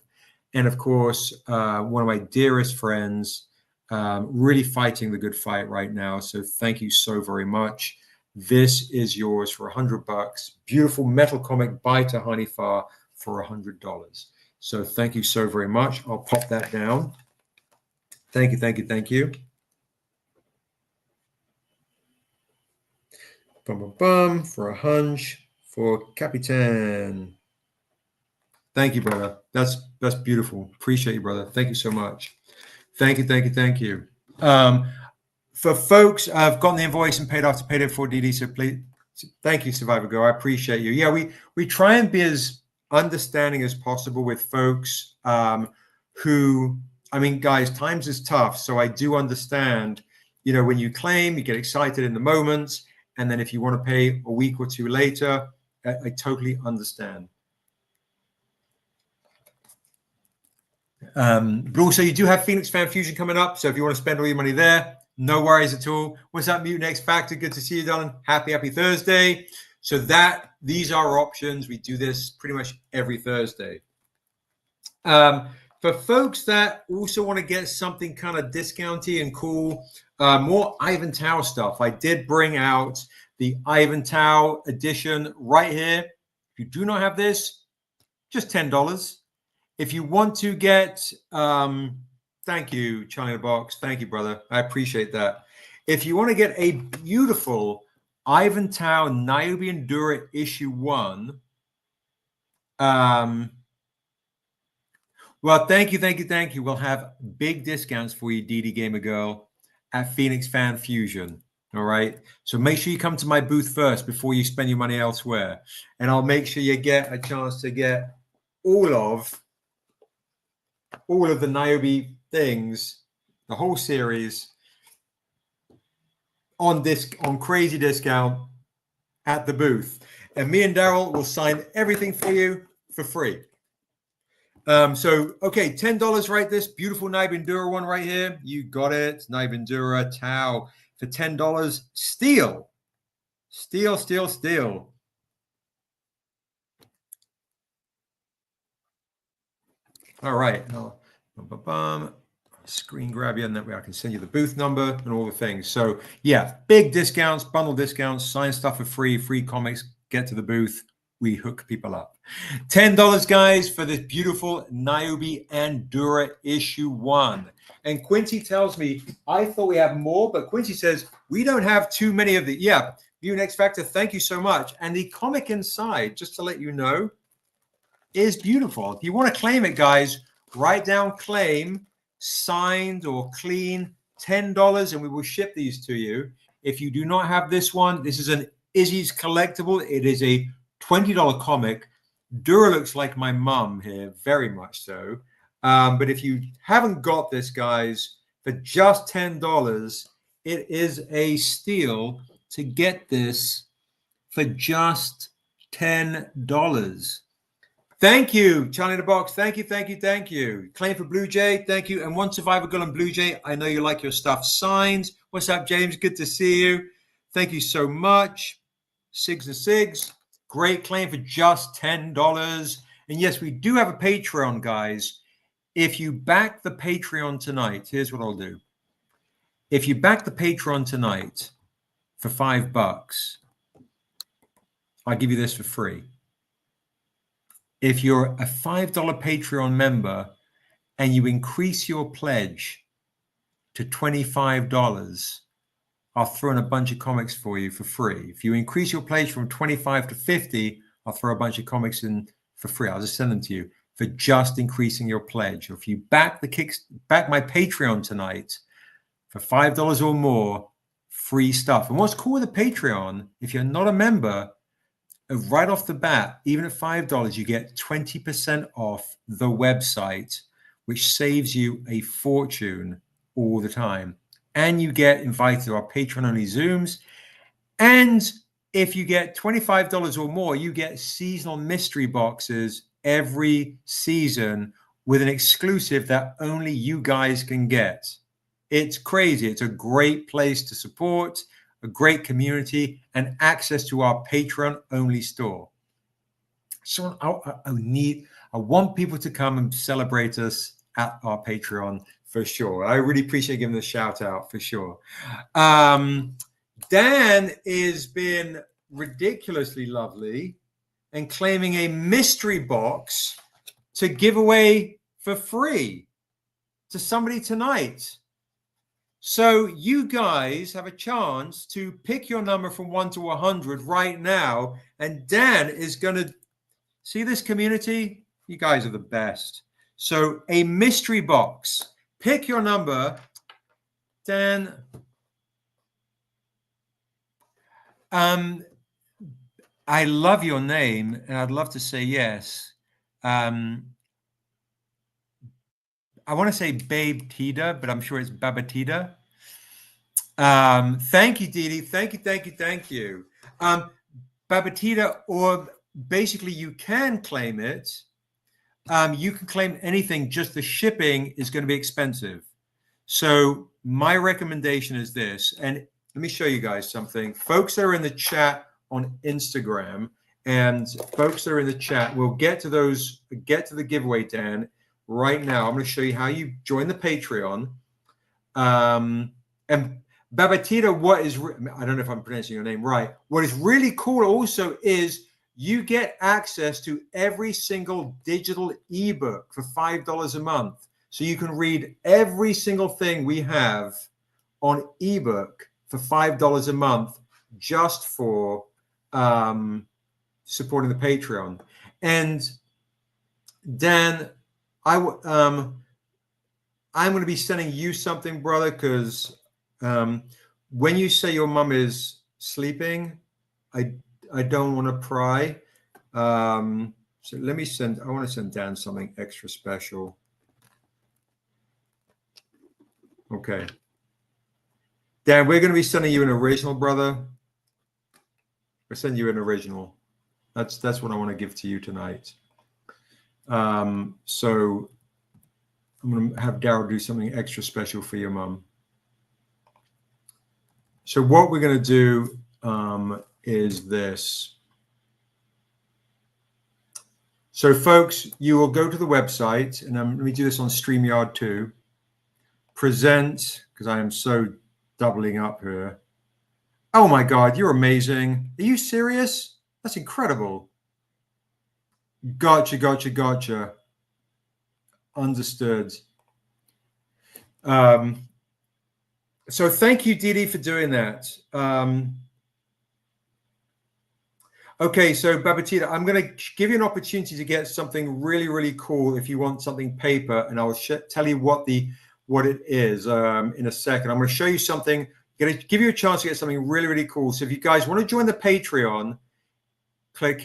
And of course, one of my dearest friends, really fighting the good fight right now. So thank you so very much. This is yours for $100. Beautiful metal comic by Tahani Farr for $100. So thank you so very much. I'll pop that down. Thank you, thank you, thank you. Bum, bum, bum, for a hunch for Capitan. Thank you, brother. That's beautiful. Appreciate you, brother. Thank you so much. Thank you, thank you, thank you. For folks, I've gotten the invoice and paid after payday for DD. So please, thank you, Survivor Girl. I appreciate you. Yeah, we try and be as understanding as possible with folks who, I mean, guys, times is tough. So I do understand, you know, when you claim, you get excited in the moments. And then if you want to pay a week or two later, I totally understand. But also, you do have Phoenix Fan Fusion coming up. So if you want to spend all your money there, no worries at all. What's up, Mutant X Factor? Good to see you, darling. Happy Thursday. So these are options. We do this pretty much every Thursday. For folks that also want to get something kind of discounty and cool, more Ivan Tao stuff, I did bring out the Ivan Tao edition right here. If you do not have this, just $10. If you want to get, thank you, Charlie in the Box. Thank you, brother. I appreciate that. If you want to get a beautiful Ivan Tao Niobe and Asunda issue 1, well, thank you, thank you, thank you. We'll have big discounts for you, DD Gamer Girl, at Phoenix Fan Fusion. All right. So make sure you come to my booth first before you spend your money elsewhere. And I'll make sure you get a chance to get all of the Niobe things, the whole series, on crazy discount at the booth. And me and Daryl will sign everything for you for free. So, okay, $10, right? This beautiful Niobe and Asunda one right here. You got it. Niobe and Asunda Tao for $10. Steal. Steal, steal, steal. All right. Screen grab you, and that way I can send you the booth number and all the things. So, yeah, big discounts, bundle discounts, sign stuff for free comics, get to the booth. We hook people up. $10, guys, for this beautiful Niobe and Asunda issue 1. And Quincy tells me, I thought we have more, but Quincy says we don't have too many of the. Yeah, View X Factor, thank you so much. And the comic inside, just to let you know, is beautiful. If you want to claim it, guys, write down claim, signed or clean, $10, and we will ship these to you. If you do not have this one, this is an Izzy's collectible. It is a $20 comic. Dura looks like my mum here, very much so. But if you haven't got this, guys, for just $10, it is a steal to get this for just $10. Thank you, Charlie in the Box. Thank you, thank you, thank you. Claim for Blue Jay, thank you. And One Survivor Girl and Blue Jay, I know you like your stuff signed. What's up, James? Good to see you. Thank you so much. Sigs and Sigs, great claim for just $10. And yes, we do have a Patreon, guys. if you back the Patreon tonight, here's what I'll do. If you back the Patreon tonight for $5, I'll give you this for free. If you're a $5 Patreon member and you increase your pledge to $25, I'll throw in a bunch of comics for you for free. If you increase your pledge from 25 to 50, I'll throw a bunch of comics in for free. I'll just send them to you for just increasing your pledge. Or if you back my Patreon tonight for $5 or more, free stuff. And what's cool with the Patreon, if you're not a member, right off the bat, even at $5, you get 20% off the website, which saves you a fortune all the time. And you get invited to our Patreon-only Zooms. And if you get $25 or more, you get seasonal mystery boxes every season with an exclusive that only you guys can get. It's crazy. It's a great place to support, a great community, and access to our Patreon-only store. So I want people to come and celebrate us at our Patreon for sure. I really appreciate giving the shout out for sure. Dan is being ridiculously lovely and claiming a mystery box to give away for free to somebody tonight. So you guys have a chance to pick your number from 1 to 100 right now. And Dan is going to see this community. You guys are the best. So a mystery box. Pick your number. Dan. I love your name, and I'd love to say yes. I want to say Babe Tita, but I'm sure it's Babatita. Thank you, Didi. Thank you. Babatita, or basically you can claim it. You can claim anything, just the shipping is going to be expensive. So my recommendation is this, and let me show you guys something. Folks that are in the chat on Instagram and folks that are in the chat, we'll get to the giveaway, Dan, right now. I'm going to show you how you join the Patreon. And Babatita, I don't know if I'm pronouncing your name right. What is really cool also is you get access to every single digital ebook for $5 a month. So you can read every single thing we have on ebook for $5 a month just for supporting the Patreon. And Dan, I'm going to be sending you something, brother, because when you say your mom is sleeping, I don't want to pry. So let me I want to send Dan something extra special. Okay. Dan, we're going to be sending you an original, brother. We're sending you an original. That's what I want to give to you tonight. So I'm going to have Daryl do something extra special for your mom. So what we're going to do is this. So folks, you will go to the website, and let me do this on StreamYard too. Present, because I am so doubling up here. Oh my God, you're amazing. Are you serious? That's incredible. Gotcha. Understood. So thank you, Didi, for doing that. Okay, so Babatita, I'm going to give you an opportunity to get something really, really cool if you want something paper, and I'll tell you what it is in a second. I'm going to show you something. I'm going to give you a chance to get something really, really cool. So if you guys want to join the Patreon, click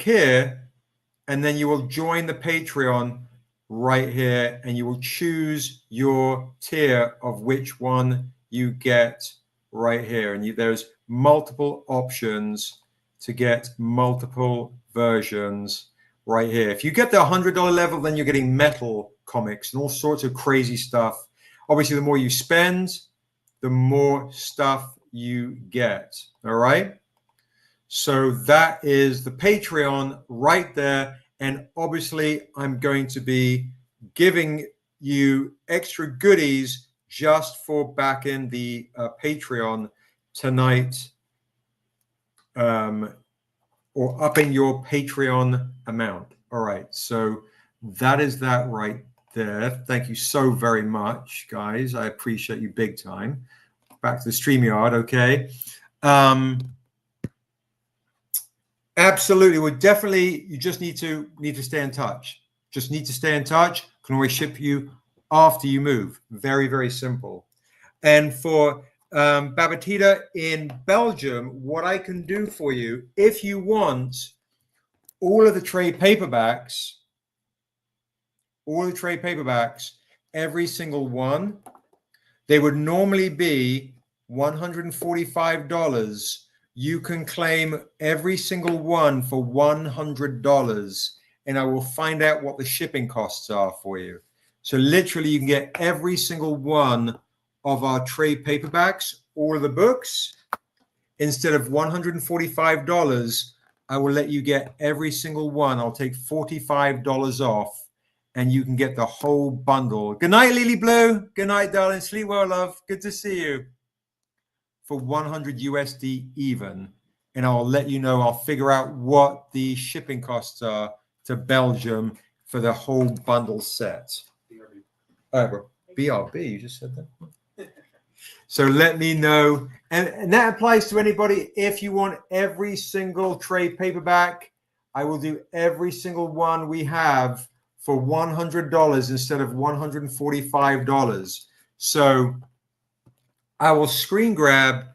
here, and then you will join the Patreon right here, and you will choose your tier of which one you get right here. And there's multiple options to get multiple versions right here. If you get the $100 level, then you're getting metal comics and all sorts of crazy stuff. Obviously, the more you spend, the more stuff you get. All right. So that is the Patreon right there. And obviously, I'm going to be giving you extra goodies just for backing the Patreon tonight, or upping your Patreon amount. All right, so that is that right there. Thank you so very much, guys. I appreciate you big time. Back to the StreamYard, okay. Absolutely. Well, definitely, you just need to stay in touch. Just need to stay in touch. Can always ship you after you move. Very, very simple. And for Babatita in Belgium, what I can do for you, if you want all of the trade paperbacks, every single one, they would normally be $145. You can claim every single one for $100, and I will find out what the shipping costs are for you. So literally, you can get every single one of our trade paperbacks, all of the books. Instead of $145, I will let you get every single one. I'll take $45 off, and you can get the whole bundle. Good night, Lily Blue. Good night, darling. Sleep well, love. Good to see you. For 100 USD even. And I'll let you know, I'll figure out what the shipping costs are to Belgium for the whole bundle set. All right, bro. BRB, you just said that. So let me know. And that applies to anybody. If you want every single trade paperback, I will do every single one we have for $100 instead of $145. So I will screen grab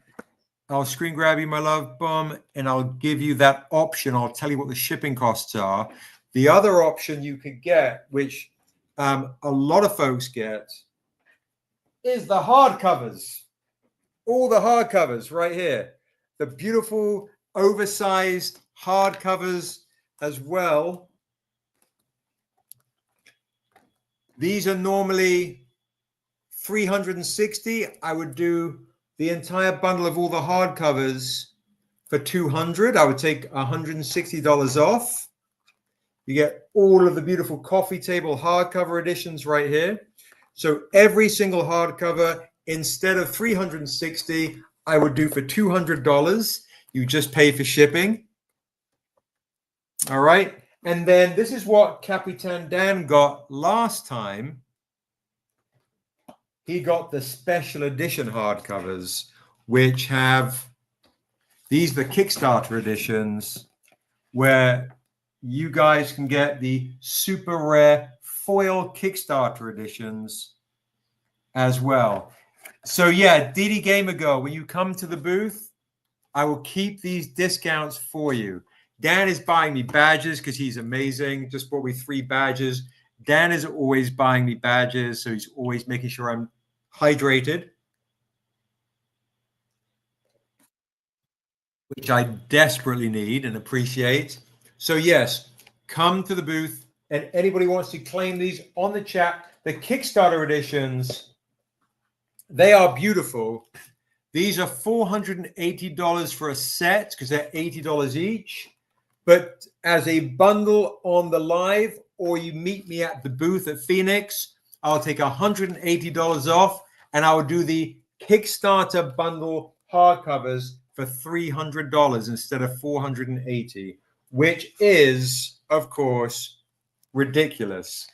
you, my love, boom, and I'll give you that option. I'll tell you what the shipping costs are. The other option you could get, which a lot of folks get, is the hardcovers. All the hardcovers right here. The beautiful oversized hardcovers as well. These are normally $360. I would do the entire bundle of all the hardcovers for $200. I would take $160 off. You get all of the beautiful coffee table hardcover editions right here. So every single hardcover, instead of $360, I would do for $200. You just pay for shipping. All right. And then this is what Capitan Dan got last time. He got the special edition hardcovers, which have, these are the Kickstarter editions, where you guys can get the super rare foil Kickstarter editions as well. So yeah, DD Gamer Girl, when you come to the booth, I will keep these discounts for you. Dan is buying me badges because he's amazing. Just bought me 3 badges. Dan is always buying me badges, so he's always making sure I'm hydrated, which I desperately need and appreciate. So yes, come to the booth, and anybody wants to claim these on the chat. The Kickstarter editions, they are beautiful. These are $480 for a set because they're $80 each. But as a bundle on the live, or you meet me at the booth at Phoenix, I'll take $180 off, and I will do the Kickstarter bundle hardcovers for $300 instead of $480, which is, of course, ridiculous.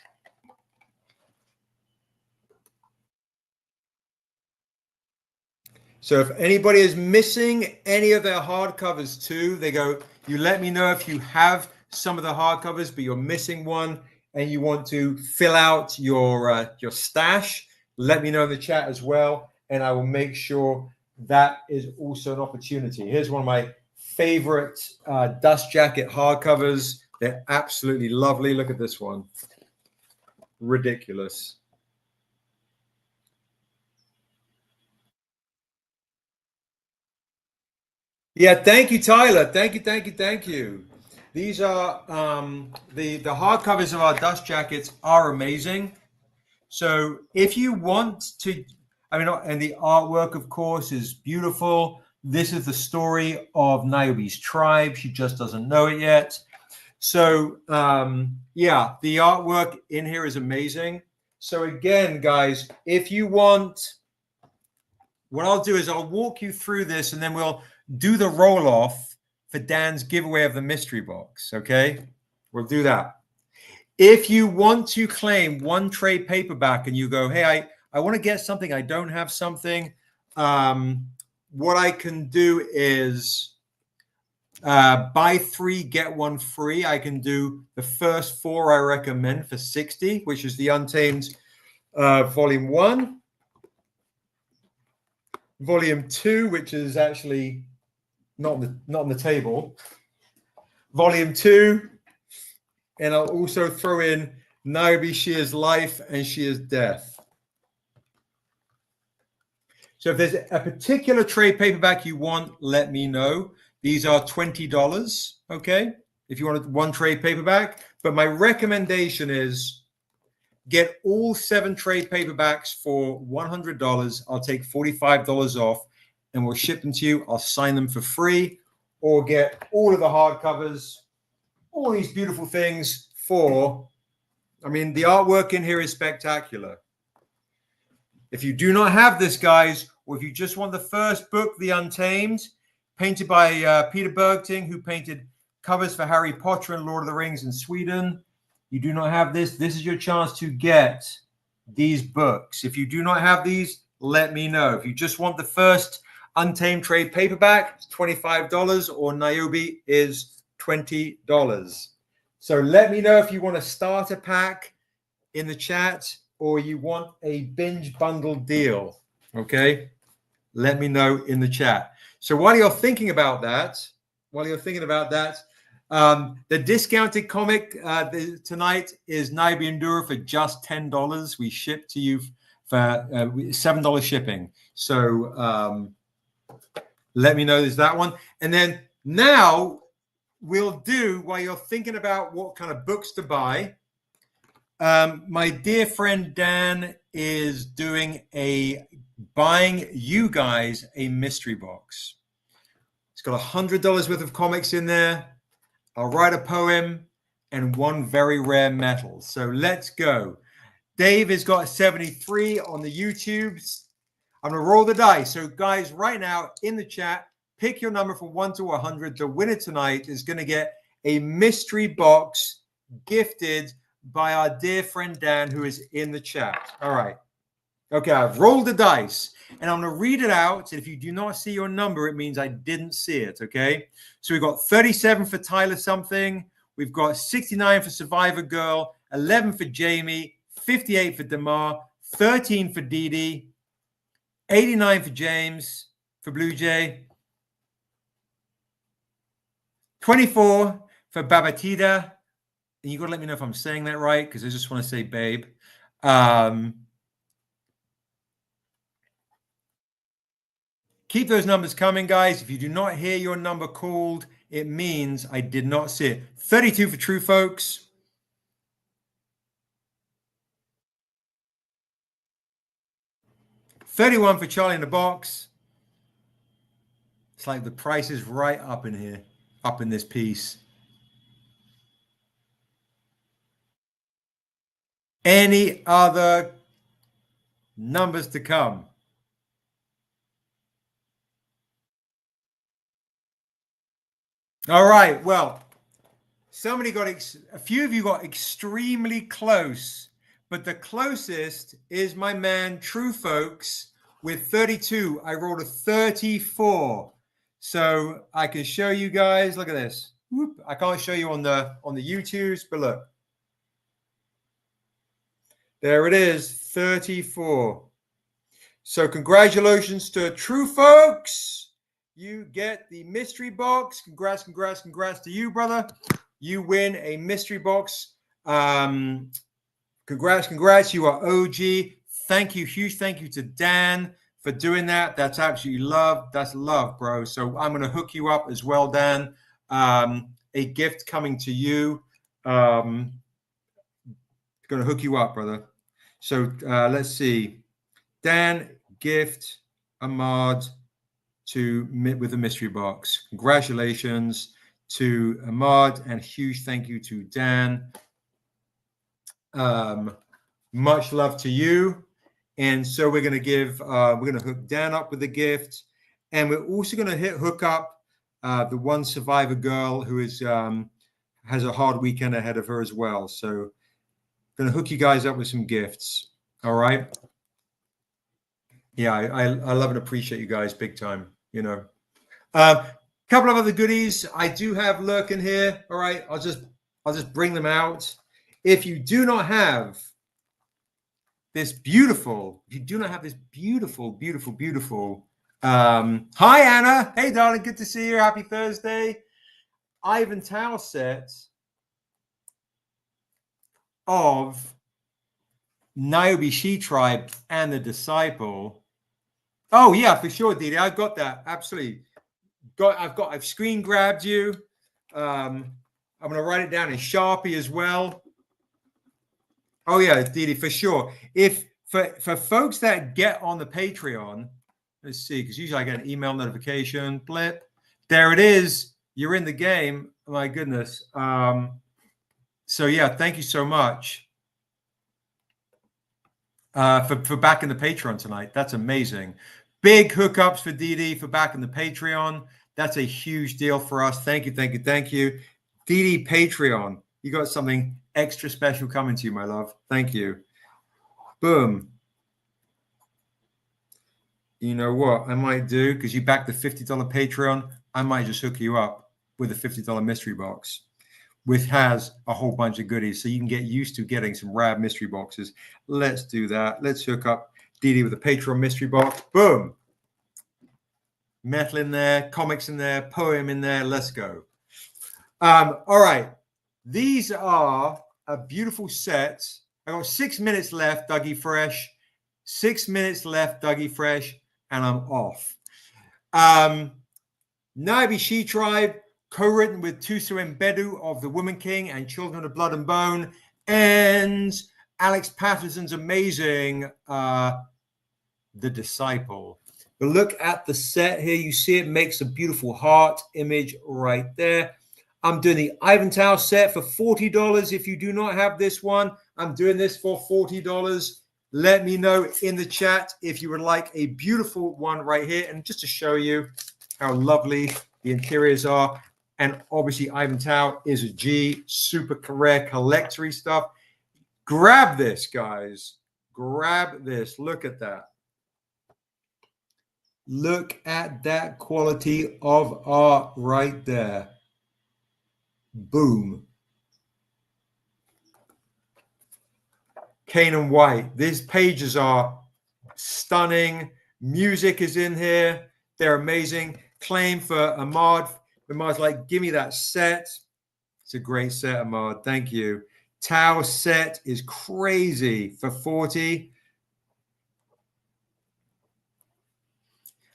So if anybody is missing any of their hardcovers too, they go, you let me know if you have some of the hardcovers, but you're missing one and you want to fill out your stash, let me know in the chat as well, and I will make sure that is also an opportunity. Here's one of my favorite dust jacket hardcovers. They're absolutely lovely. Look at this one. Ridiculous. Yeah, thank you, Tyler. Thank you. These are the hardcovers of our dust jackets are amazing. So if you want to, and the artwork, of course, is beautiful. This is the story of Niobe's tribe. She just doesn't know it yet. So yeah, the artwork in here is amazing. So again, guys, if you want, what I'll do is I'll walk you through this and then we'll do the roll off for Dan's giveaway of the mystery box. Okay, we'll do that. If you want to claim one trade paperback and you go, hey, I want to get something, I don't have something, what I can do is buy 3, get 1 free. I can do the first 4 I recommend for 60, which is the Untamed Volume 1. Volume 2, which is actually not on the table. Volume 2, and I'll also throw in Niobe, She Is Life and She Is Death. So if there's a particular trade paperback you want, let me know. These are $20, okay? If you want one trade paperback. But my recommendation is get all 7 trade paperbacks for $100. I'll take $45 off and we'll ship them to you. I'll sign them for free, or get all of the hardcovers, all these beautiful things for, I mean, the artwork in here is spectacular. If you do not have this, guys, or if you just want the first book, The Untamed, painted by Peter Bergting, who painted covers for Harry Potter and Lord of the Rings in Sweden. You do not have this. This is your chance to get these books. If you do not have these, let me know. If you just want the first Untamed trade paperback, it's $25, or Niobe is $20. So let me know if you want a starter pack in the chat or you want a binge bundle deal. Okay? Let me know in the chat. So while you're thinking about that, the discounted comic tonight is Niobe and Asunda for just $10. We ship to you for $7 shipping. So let me know there's that one. And then now we'll do, while you're thinking about what kind of books to buy, my dear friend Dan is buying you guys a mystery box. It's got $100 worth of comics in there. I'll write a poem and 1 very rare metal. So let's go. Dave has got a 73 on the YouTubes. I'm going to roll the dice. So guys, right now in the chat, pick your number from 1 to 100. The winner tonight is going to get a mystery box gifted by our dear friend Dan, who is in the chat. All right. Okay, I've rolled the dice and I'm going to read it out. And if you do not see your number, it means I didn't see it. Okay. So we've got 37 for Tyler something. We've got 69 for Survivor Girl, 11 for Jamie, 58 for Damar, 13 for Dee Dee, 89 for James, for Blue Jay, 24 for Babatida. And you got to let me know if I'm saying that right, because I just want to say babe. Keep those numbers coming, guys. If you do not hear your number called, it means I did not see it. 32 for True Folks. 31 for Charlie in the Box. It's like the price is right up in here, up in this piece. Any other numbers to come? All right. Well, a few of you got extremely close, but the closest is my man True Folks with 32. I rolled a 34. So I can show you guys. Look at this. Whoop. I can't show you on the YouTubes, but look. There it is, 34. So congratulations to True Folks. You get the mystery box. Congrats to you, brother. You win a mystery box. Congrats. You are OG. Thank you. Huge thank you to Dan for doing that. That's absolutely love. That's love, bro. So I'm going to hook you up as well, Dan. A gift coming to you. Going to hook you up, brother. So let's see. Dan, gift, Ahmad with a mystery box. Congratulations to Ahmad, and huge thank you to Dan. Much love to you. And so we're going to give, we're going to hook Dan up with the gift. And we're also going to hook up the one survivor girl who is has a hard weekend ahead of her as well. So going to hook you guys up with some gifts. All right. Yeah, I love and appreciate you guys big time, you know. Couple of other goodies I do have lurking here. All right, I'll just bring them out. If you do not have this beautiful, beautiful. Hi Anna, hey darling, good to see you. Happy Thursday. Ivan Tao set of Niobe She Tribe and the Disciple. Oh yeah, for sure, Didi. I've got that. Absolutely. I've screen grabbed you. I'm gonna write it down in Sharpie as well. Oh yeah, Didi, for sure. If for folks that get on the Patreon, let's see, because usually I get an email notification, blip. There it is. You're in the game. My goodness. So yeah, thank you so much. For backing the Patreon tonight. That's amazing. Big hookups for Didi for backing the Patreon. That's a huge deal for us. Thank you. Didi Patreon, you got something extra special coming to you, my love. Thank you. Boom. You know what I might do? Because you backed the $50 Patreon, I might just hook you up with a $50 mystery box, which has a whole bunch of goodies. So you can get used to getting some rad mystery boxes. Let's do that. Let's hook up Didi with a Patreon mystery box. Boom. Metal in there, comics in there, poem in there. Let's go. All right. These are a beautiful set. I got 6 minutes left, Dougie Fresh. 6 minutes left, Dougie Fresh, and I'm off. Niobe She Tribe, co-written with Tuso Mbedu of The Woman King and Children of Blood and Bone, and Alex Patterson's amazing The Disciple. But look at the set here. You see it makes a beautiful heart image right there. I'm doing the Ivan Tao set for $40. If you do not have this one, I'm doing this for $40. Let me know in the chat if you would like a beautiful one right here. And just to show you how lovely the interiors are. And obviously, Ivan Tao is a G, super rare collectory stuff. Grab this, guys. Grab this. Look at that. Look at that quality of art right there. Boom. Canaan White. These pages are stunning. Music is in here. They're amazing. Claim for Ahmad. Ahmad's like, give me that set. It's a great set, Ahmad. Thank you. Tao set is crazy for 40.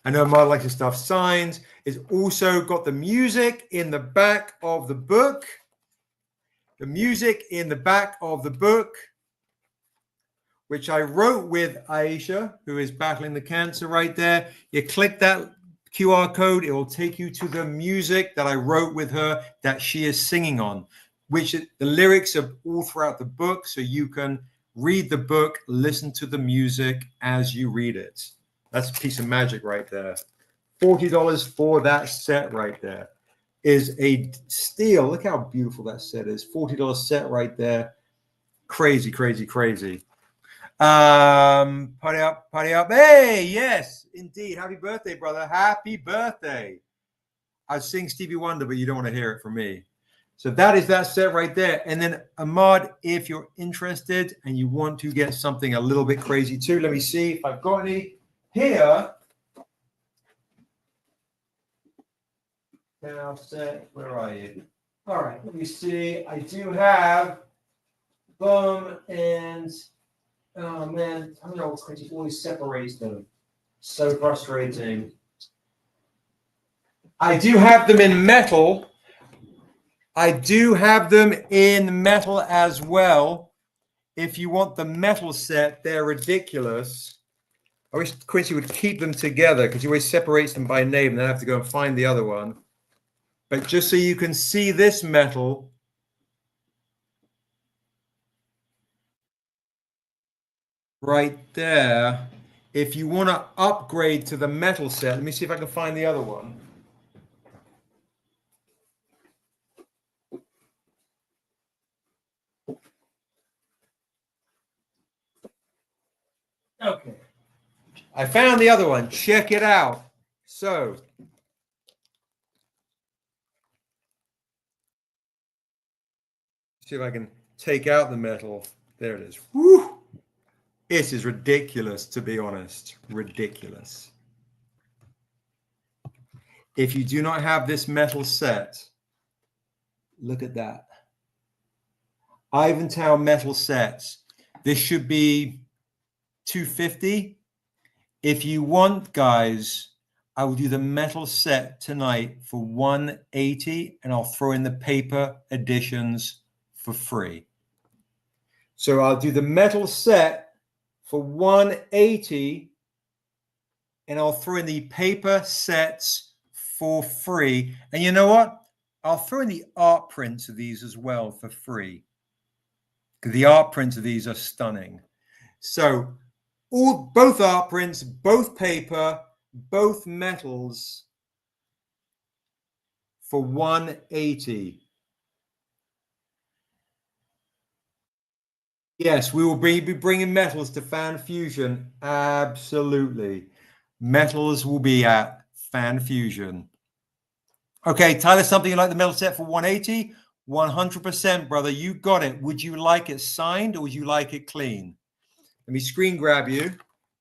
I know Ahmad likes his stuff signed. It's also got the music in the back of the book. The music in the back of the book, which I wrote with Aisha, who is battling the cancer right there. You click that QR code, it will take you to the music that I wrote with her that she is singing on, which the lyrics are all throughout the book, so you can read the book, listen to the music as you read it. That's a piece of magic right there. $40 for that set right there is a steal. Look how beautiful that set is. $40 set right there. Crazy, crazy, crazy. Party up, party up. Hey, yes, indeed. Happy birthday, brother. Happy birthday. I sing Stevie Wonder, but you don't want to hear it from me. So that is that set right there. And then Ahmad, if you're interested and you want to get something a little bit crazy too, let me see if I've got any here. Now set, where are you? All right, let me see. I do have and oh man, I don't know what's crazy. Always separates them. So frustrating. I do have them in metal. I do have them in metal as well. If you want the metal set, they're ridiculous. I wish Quincy would keep them together because he always separates them by name and then I have to go and find the other one. But just so you can see this metal, right there, if you want to upgrade to the metal set, let me see if I can find the other one. Okay. I found the other one. Check it out. So, see if I can take out the metal. There it is. Woo! This is ridiculous, to be honest. Ridiculous. If you do not have this metal set, look at that. Ivantow metal sets. This should be $250. If you want, guys, I will do the metal set tonight for $180, and I'll throw in the paper editions for free. So I'll do the metal set for $180, and I'll throw in the paper sets for free. And you know what? I'll throw in the art prints of these as well for free, because the art prints of these are stunning. So both art prints, both paper, both metals for $180. Yes, we will be bringing metals to Fan Fusion. Absolutely. Metals will be at Fan Fusion. Okay, Tyler, something like the metal set for $180? 100%, brother. You got it. Would you like it signed or would you like it clean? Let me screen grab you.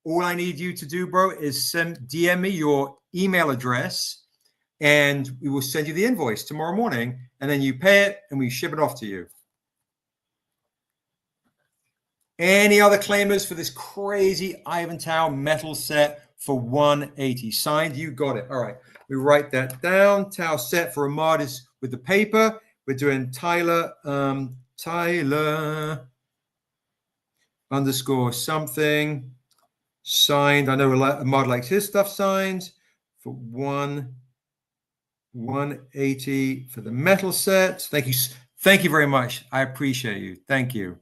All I need you to do, bro, is DM me your email address, and we will send you the invoice tomorrow morning, and then you pay it, and we ship it off to you. Any other claimers for this crazy Ivantow metal set for $180? Signed, you got it. All right, we write that down. Tau set for Ahmad is with the paper. We're doing Tyler, Tyler underscore something. Signed. I know Ahmad likes his stuff signed for $180 for the metal set. Thank you. Thank you very much. I appreciate you. Thank you.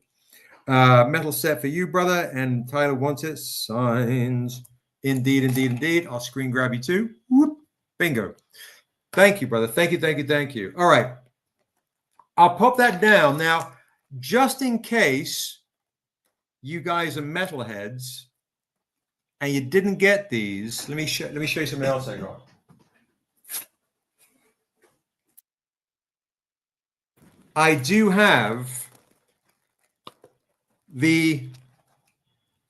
Metal set for you, brother. And Tyler wants it signed. Indeed, indeed, indeed. I'll screen grab you too. Whoop. Bingo. Thank you, brother. Thank you, thank you, thank you. All right. I'll pop that down. Now, just in case you guys are metalheads and you didn't get these, let me show you something else I got. I do have the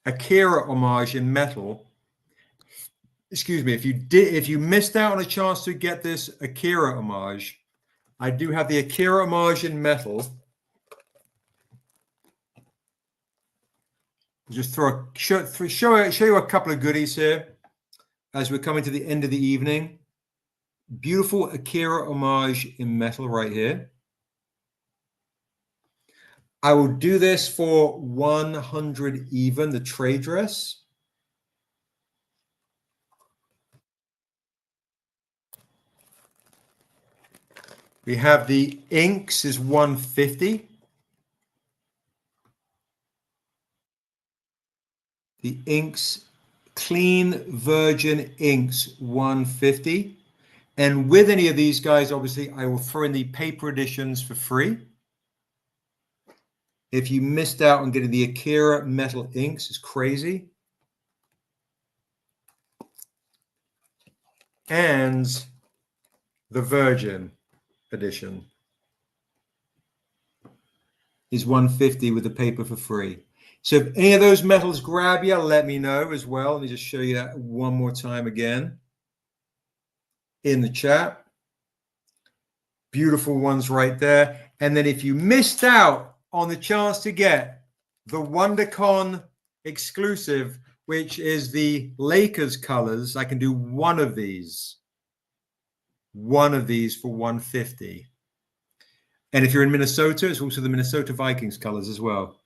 Akira homage in metal. Excuse me, if you missed out on a chance to get this Akira homage, I do have the Akira homage in metal. Just show you a couple of goodies here as we're coming to the end of the evening. Beautiful Akira homage in metal right here. I will do this for 100 even, the trade dress. We have the inks is 150. The inks, clean virgin inks, 150. And with any of these guys, obviously, I will throw in the paper editions for free. If you missed out on getting the Akira metal inks, it's crazy. And the virgin edition is 150 with the paper for free. So if any of those metals grab you, let me know as well. Let me just show you that one more time again in the chat. Beautiful ones right there. And then if you missed out on the chance to get the WonderCon exclusive, which is the Lakers colors, I can do one of these for 150. And if you're in Minnesota, it's also the Minnesota Vikings colors as well.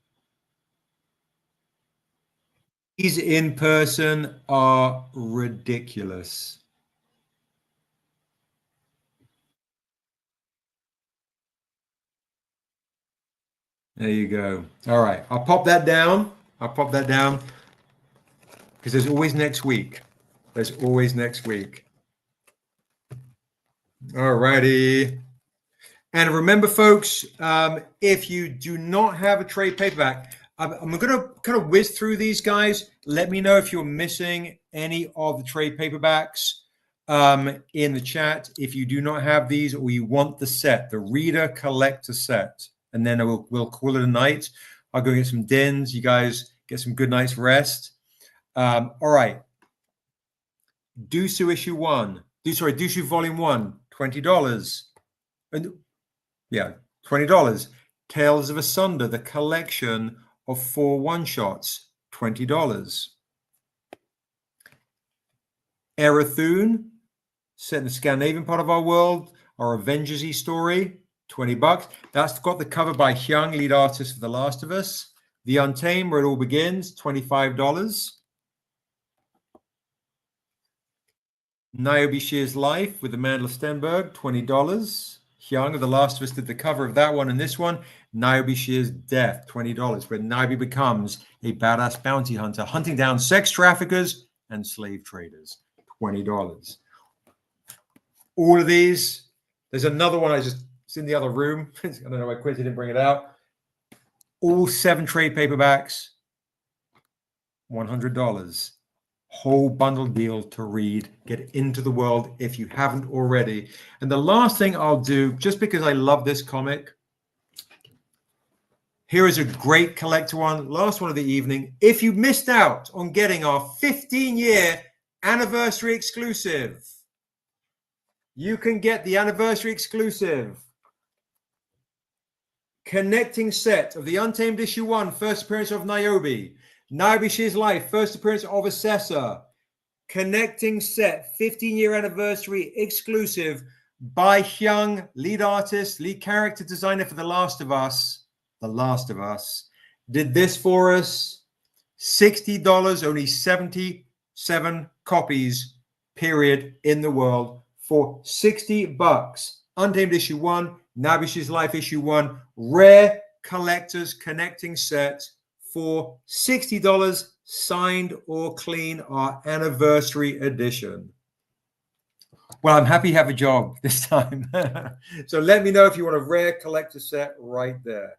These in person are ridiculous. There you go. All right, I'll pop that down. I'll pop that down because there's always next week. There's always next week. All righty. And remember, folks, if you do not have a trade paperback, I'm going to kind of whiz through these guys. Let me know if you're missing any of the trade paperbacks in the chat. If you do not have these or you want the set, the Reader Collector set, and then we'll call it a night. I'll go get some dins. You guys get some good night's rest. All right. Dusu issue 1. Dusu volume 1, $20. And yeah, $20. Tales of Asunda, the collection of 4 one-shots, $20. Erathun, set in the Scandinavian part of our world, our Avengers-y story, $20. That's got the cover by Hyung, lead artist for The Last of Us. The Untamed, Where It All Begins, $25. Niobe Shear's Life with Amanda Stenberg, $20. Hyung of The Last of Us did the cover of that one and this one. Niobe Shear's Death, $20, where Niobe becomes a badass bounty hunter, hunting down sex traffickers and slave traders, $20. All of these, there's another one it's in the other room. I don't know why Quincy didn't bring it out. All 7 trade paperbacks, $100. Whole bundle deal to read. Get into the world if you haven't already. And the last thing I'll do, just because I love this comic, here is a great collector one, last one of the evening. If you missed out on getting our 15-year anniversary exclusive, you can get the anniversary exclusive connecting set of the Untamed issue 1, first appearance of Niobe. Niobe Shear's Life, first appearance of Assessor. Connecting set, 15-year anniversary exclusive by Hyung, lead artist, lead character designer for The Last of Us. The Last of Us did this for us. $60, only 77 copies, period, in the world for $60. Untamed issue 1, Niobe Shear's Life issue 1, rare collector's connecting set for $60, signed or clean, our anniversary edition. Well, I'm happy you have a job this time. So let me know if you want a rare collector set right there.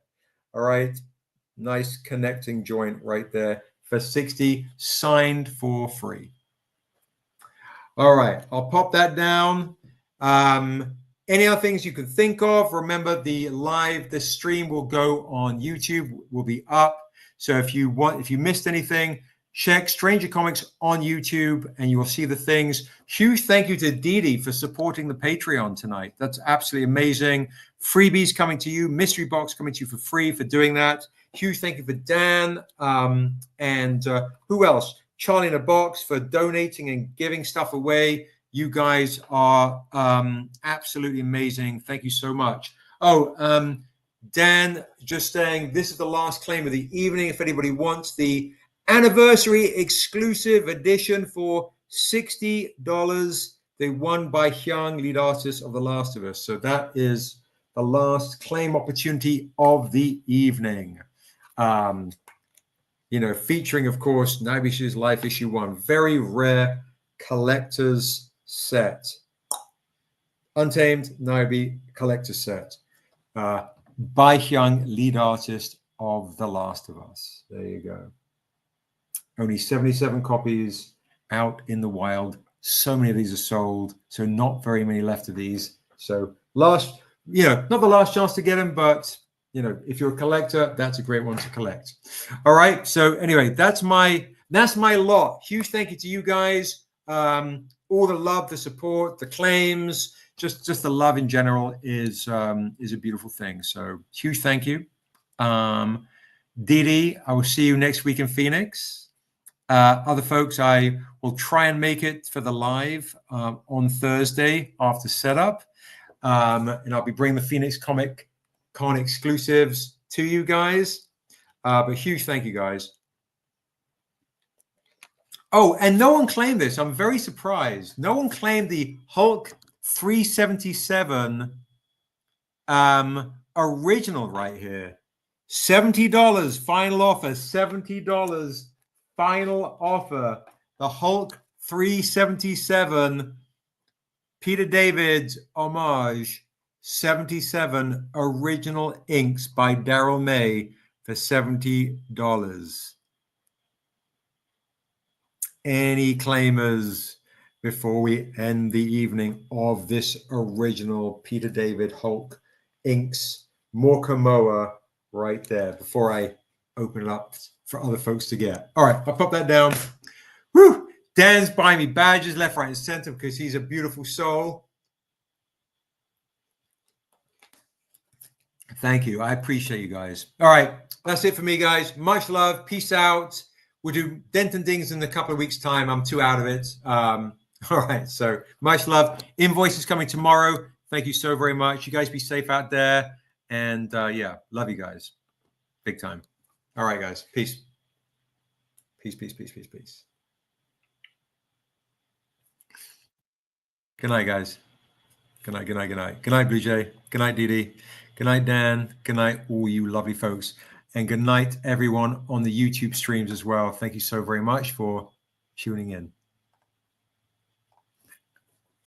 All right. Nice connecting joint right there for $60, signed for free. All right. I'll pop that down. Any other things you can think of? Remember, the stream will go on YouTube, will be up. So if you missed anything, check Stranger Comics on YouTube and you will see the things. Huge thank you to Dee for supporting the Patreon tonight. That's absolutely amazing. Freebies coming to you, mystery box coming to you for free for doing that. Huge thank you for Dan and who else? Charlie in a Box for donating and giving stuff away. You guys are absolutely amazing. Thank you so much. Oh, Dan just saying this is the last claim of the evening. If anybody wants the anniversary exclusive edition for $60, they won by Hyung, lead artist of The Last of Us. So that is the last claim opportunity of the evening. Featuring, of course, Niobe Shear's Life issue 1, very rare collector's set. Untamed Niobe collector's set. By Hyung, lead artist of The Last of Us. There you go. Only 77 copies out in the wild. So many of these are sold. So not very many left of these. So not the last chance to get them, but if you're a collector, that's a great one to collect. All right. So anyway, that's my lot. Huge thank you to you guys. All the love, the support, the claims. Just the love in general is a beautiful thing. So huge thank you. Didi, I will see you next week in Phoenix. Other folks, I will try and make it for the live on Thursday after setup. And I'll be bringing the Phoenix Comic Con exclusives to you guys. But huge thank you, guys. Oh, and no one claimed this. I'm very surprised. No one claimed the Hulk 377 original right here. $70 final offer. $70 final offer. The Hulk 377 Peter David homage 77 original inks by Daryl May for $70. Any claimers before we end the evening of this original Peter David Hulk inks Morkamoa right there before I open it up for other folks to get? All right, I'll pop that down. Woo! Dan's buying me badges left, right, and center because he's a beautiful soul. Thank you. I appreciate you guys. All right, that's it for me, guys. Much love. Peace out. We'll do Dent and Dings in a couple of weeks' time. I'm too out of it. All right, so much love. Invoices coming tomorrow. Thank you so very much. You guys be safe out there. And yeah, love you guys. Big time. All right, guys. Peace. Peace, peace, peace, peace, peace. Good night, guys. Good night, good night, good night. Good night, Blue Jay. Good night, Dee Dee. Good night, Dan. Good night, all you lovely folks. And good night, everyone on the YouTube streams as well. Thank you so very much for tuning in.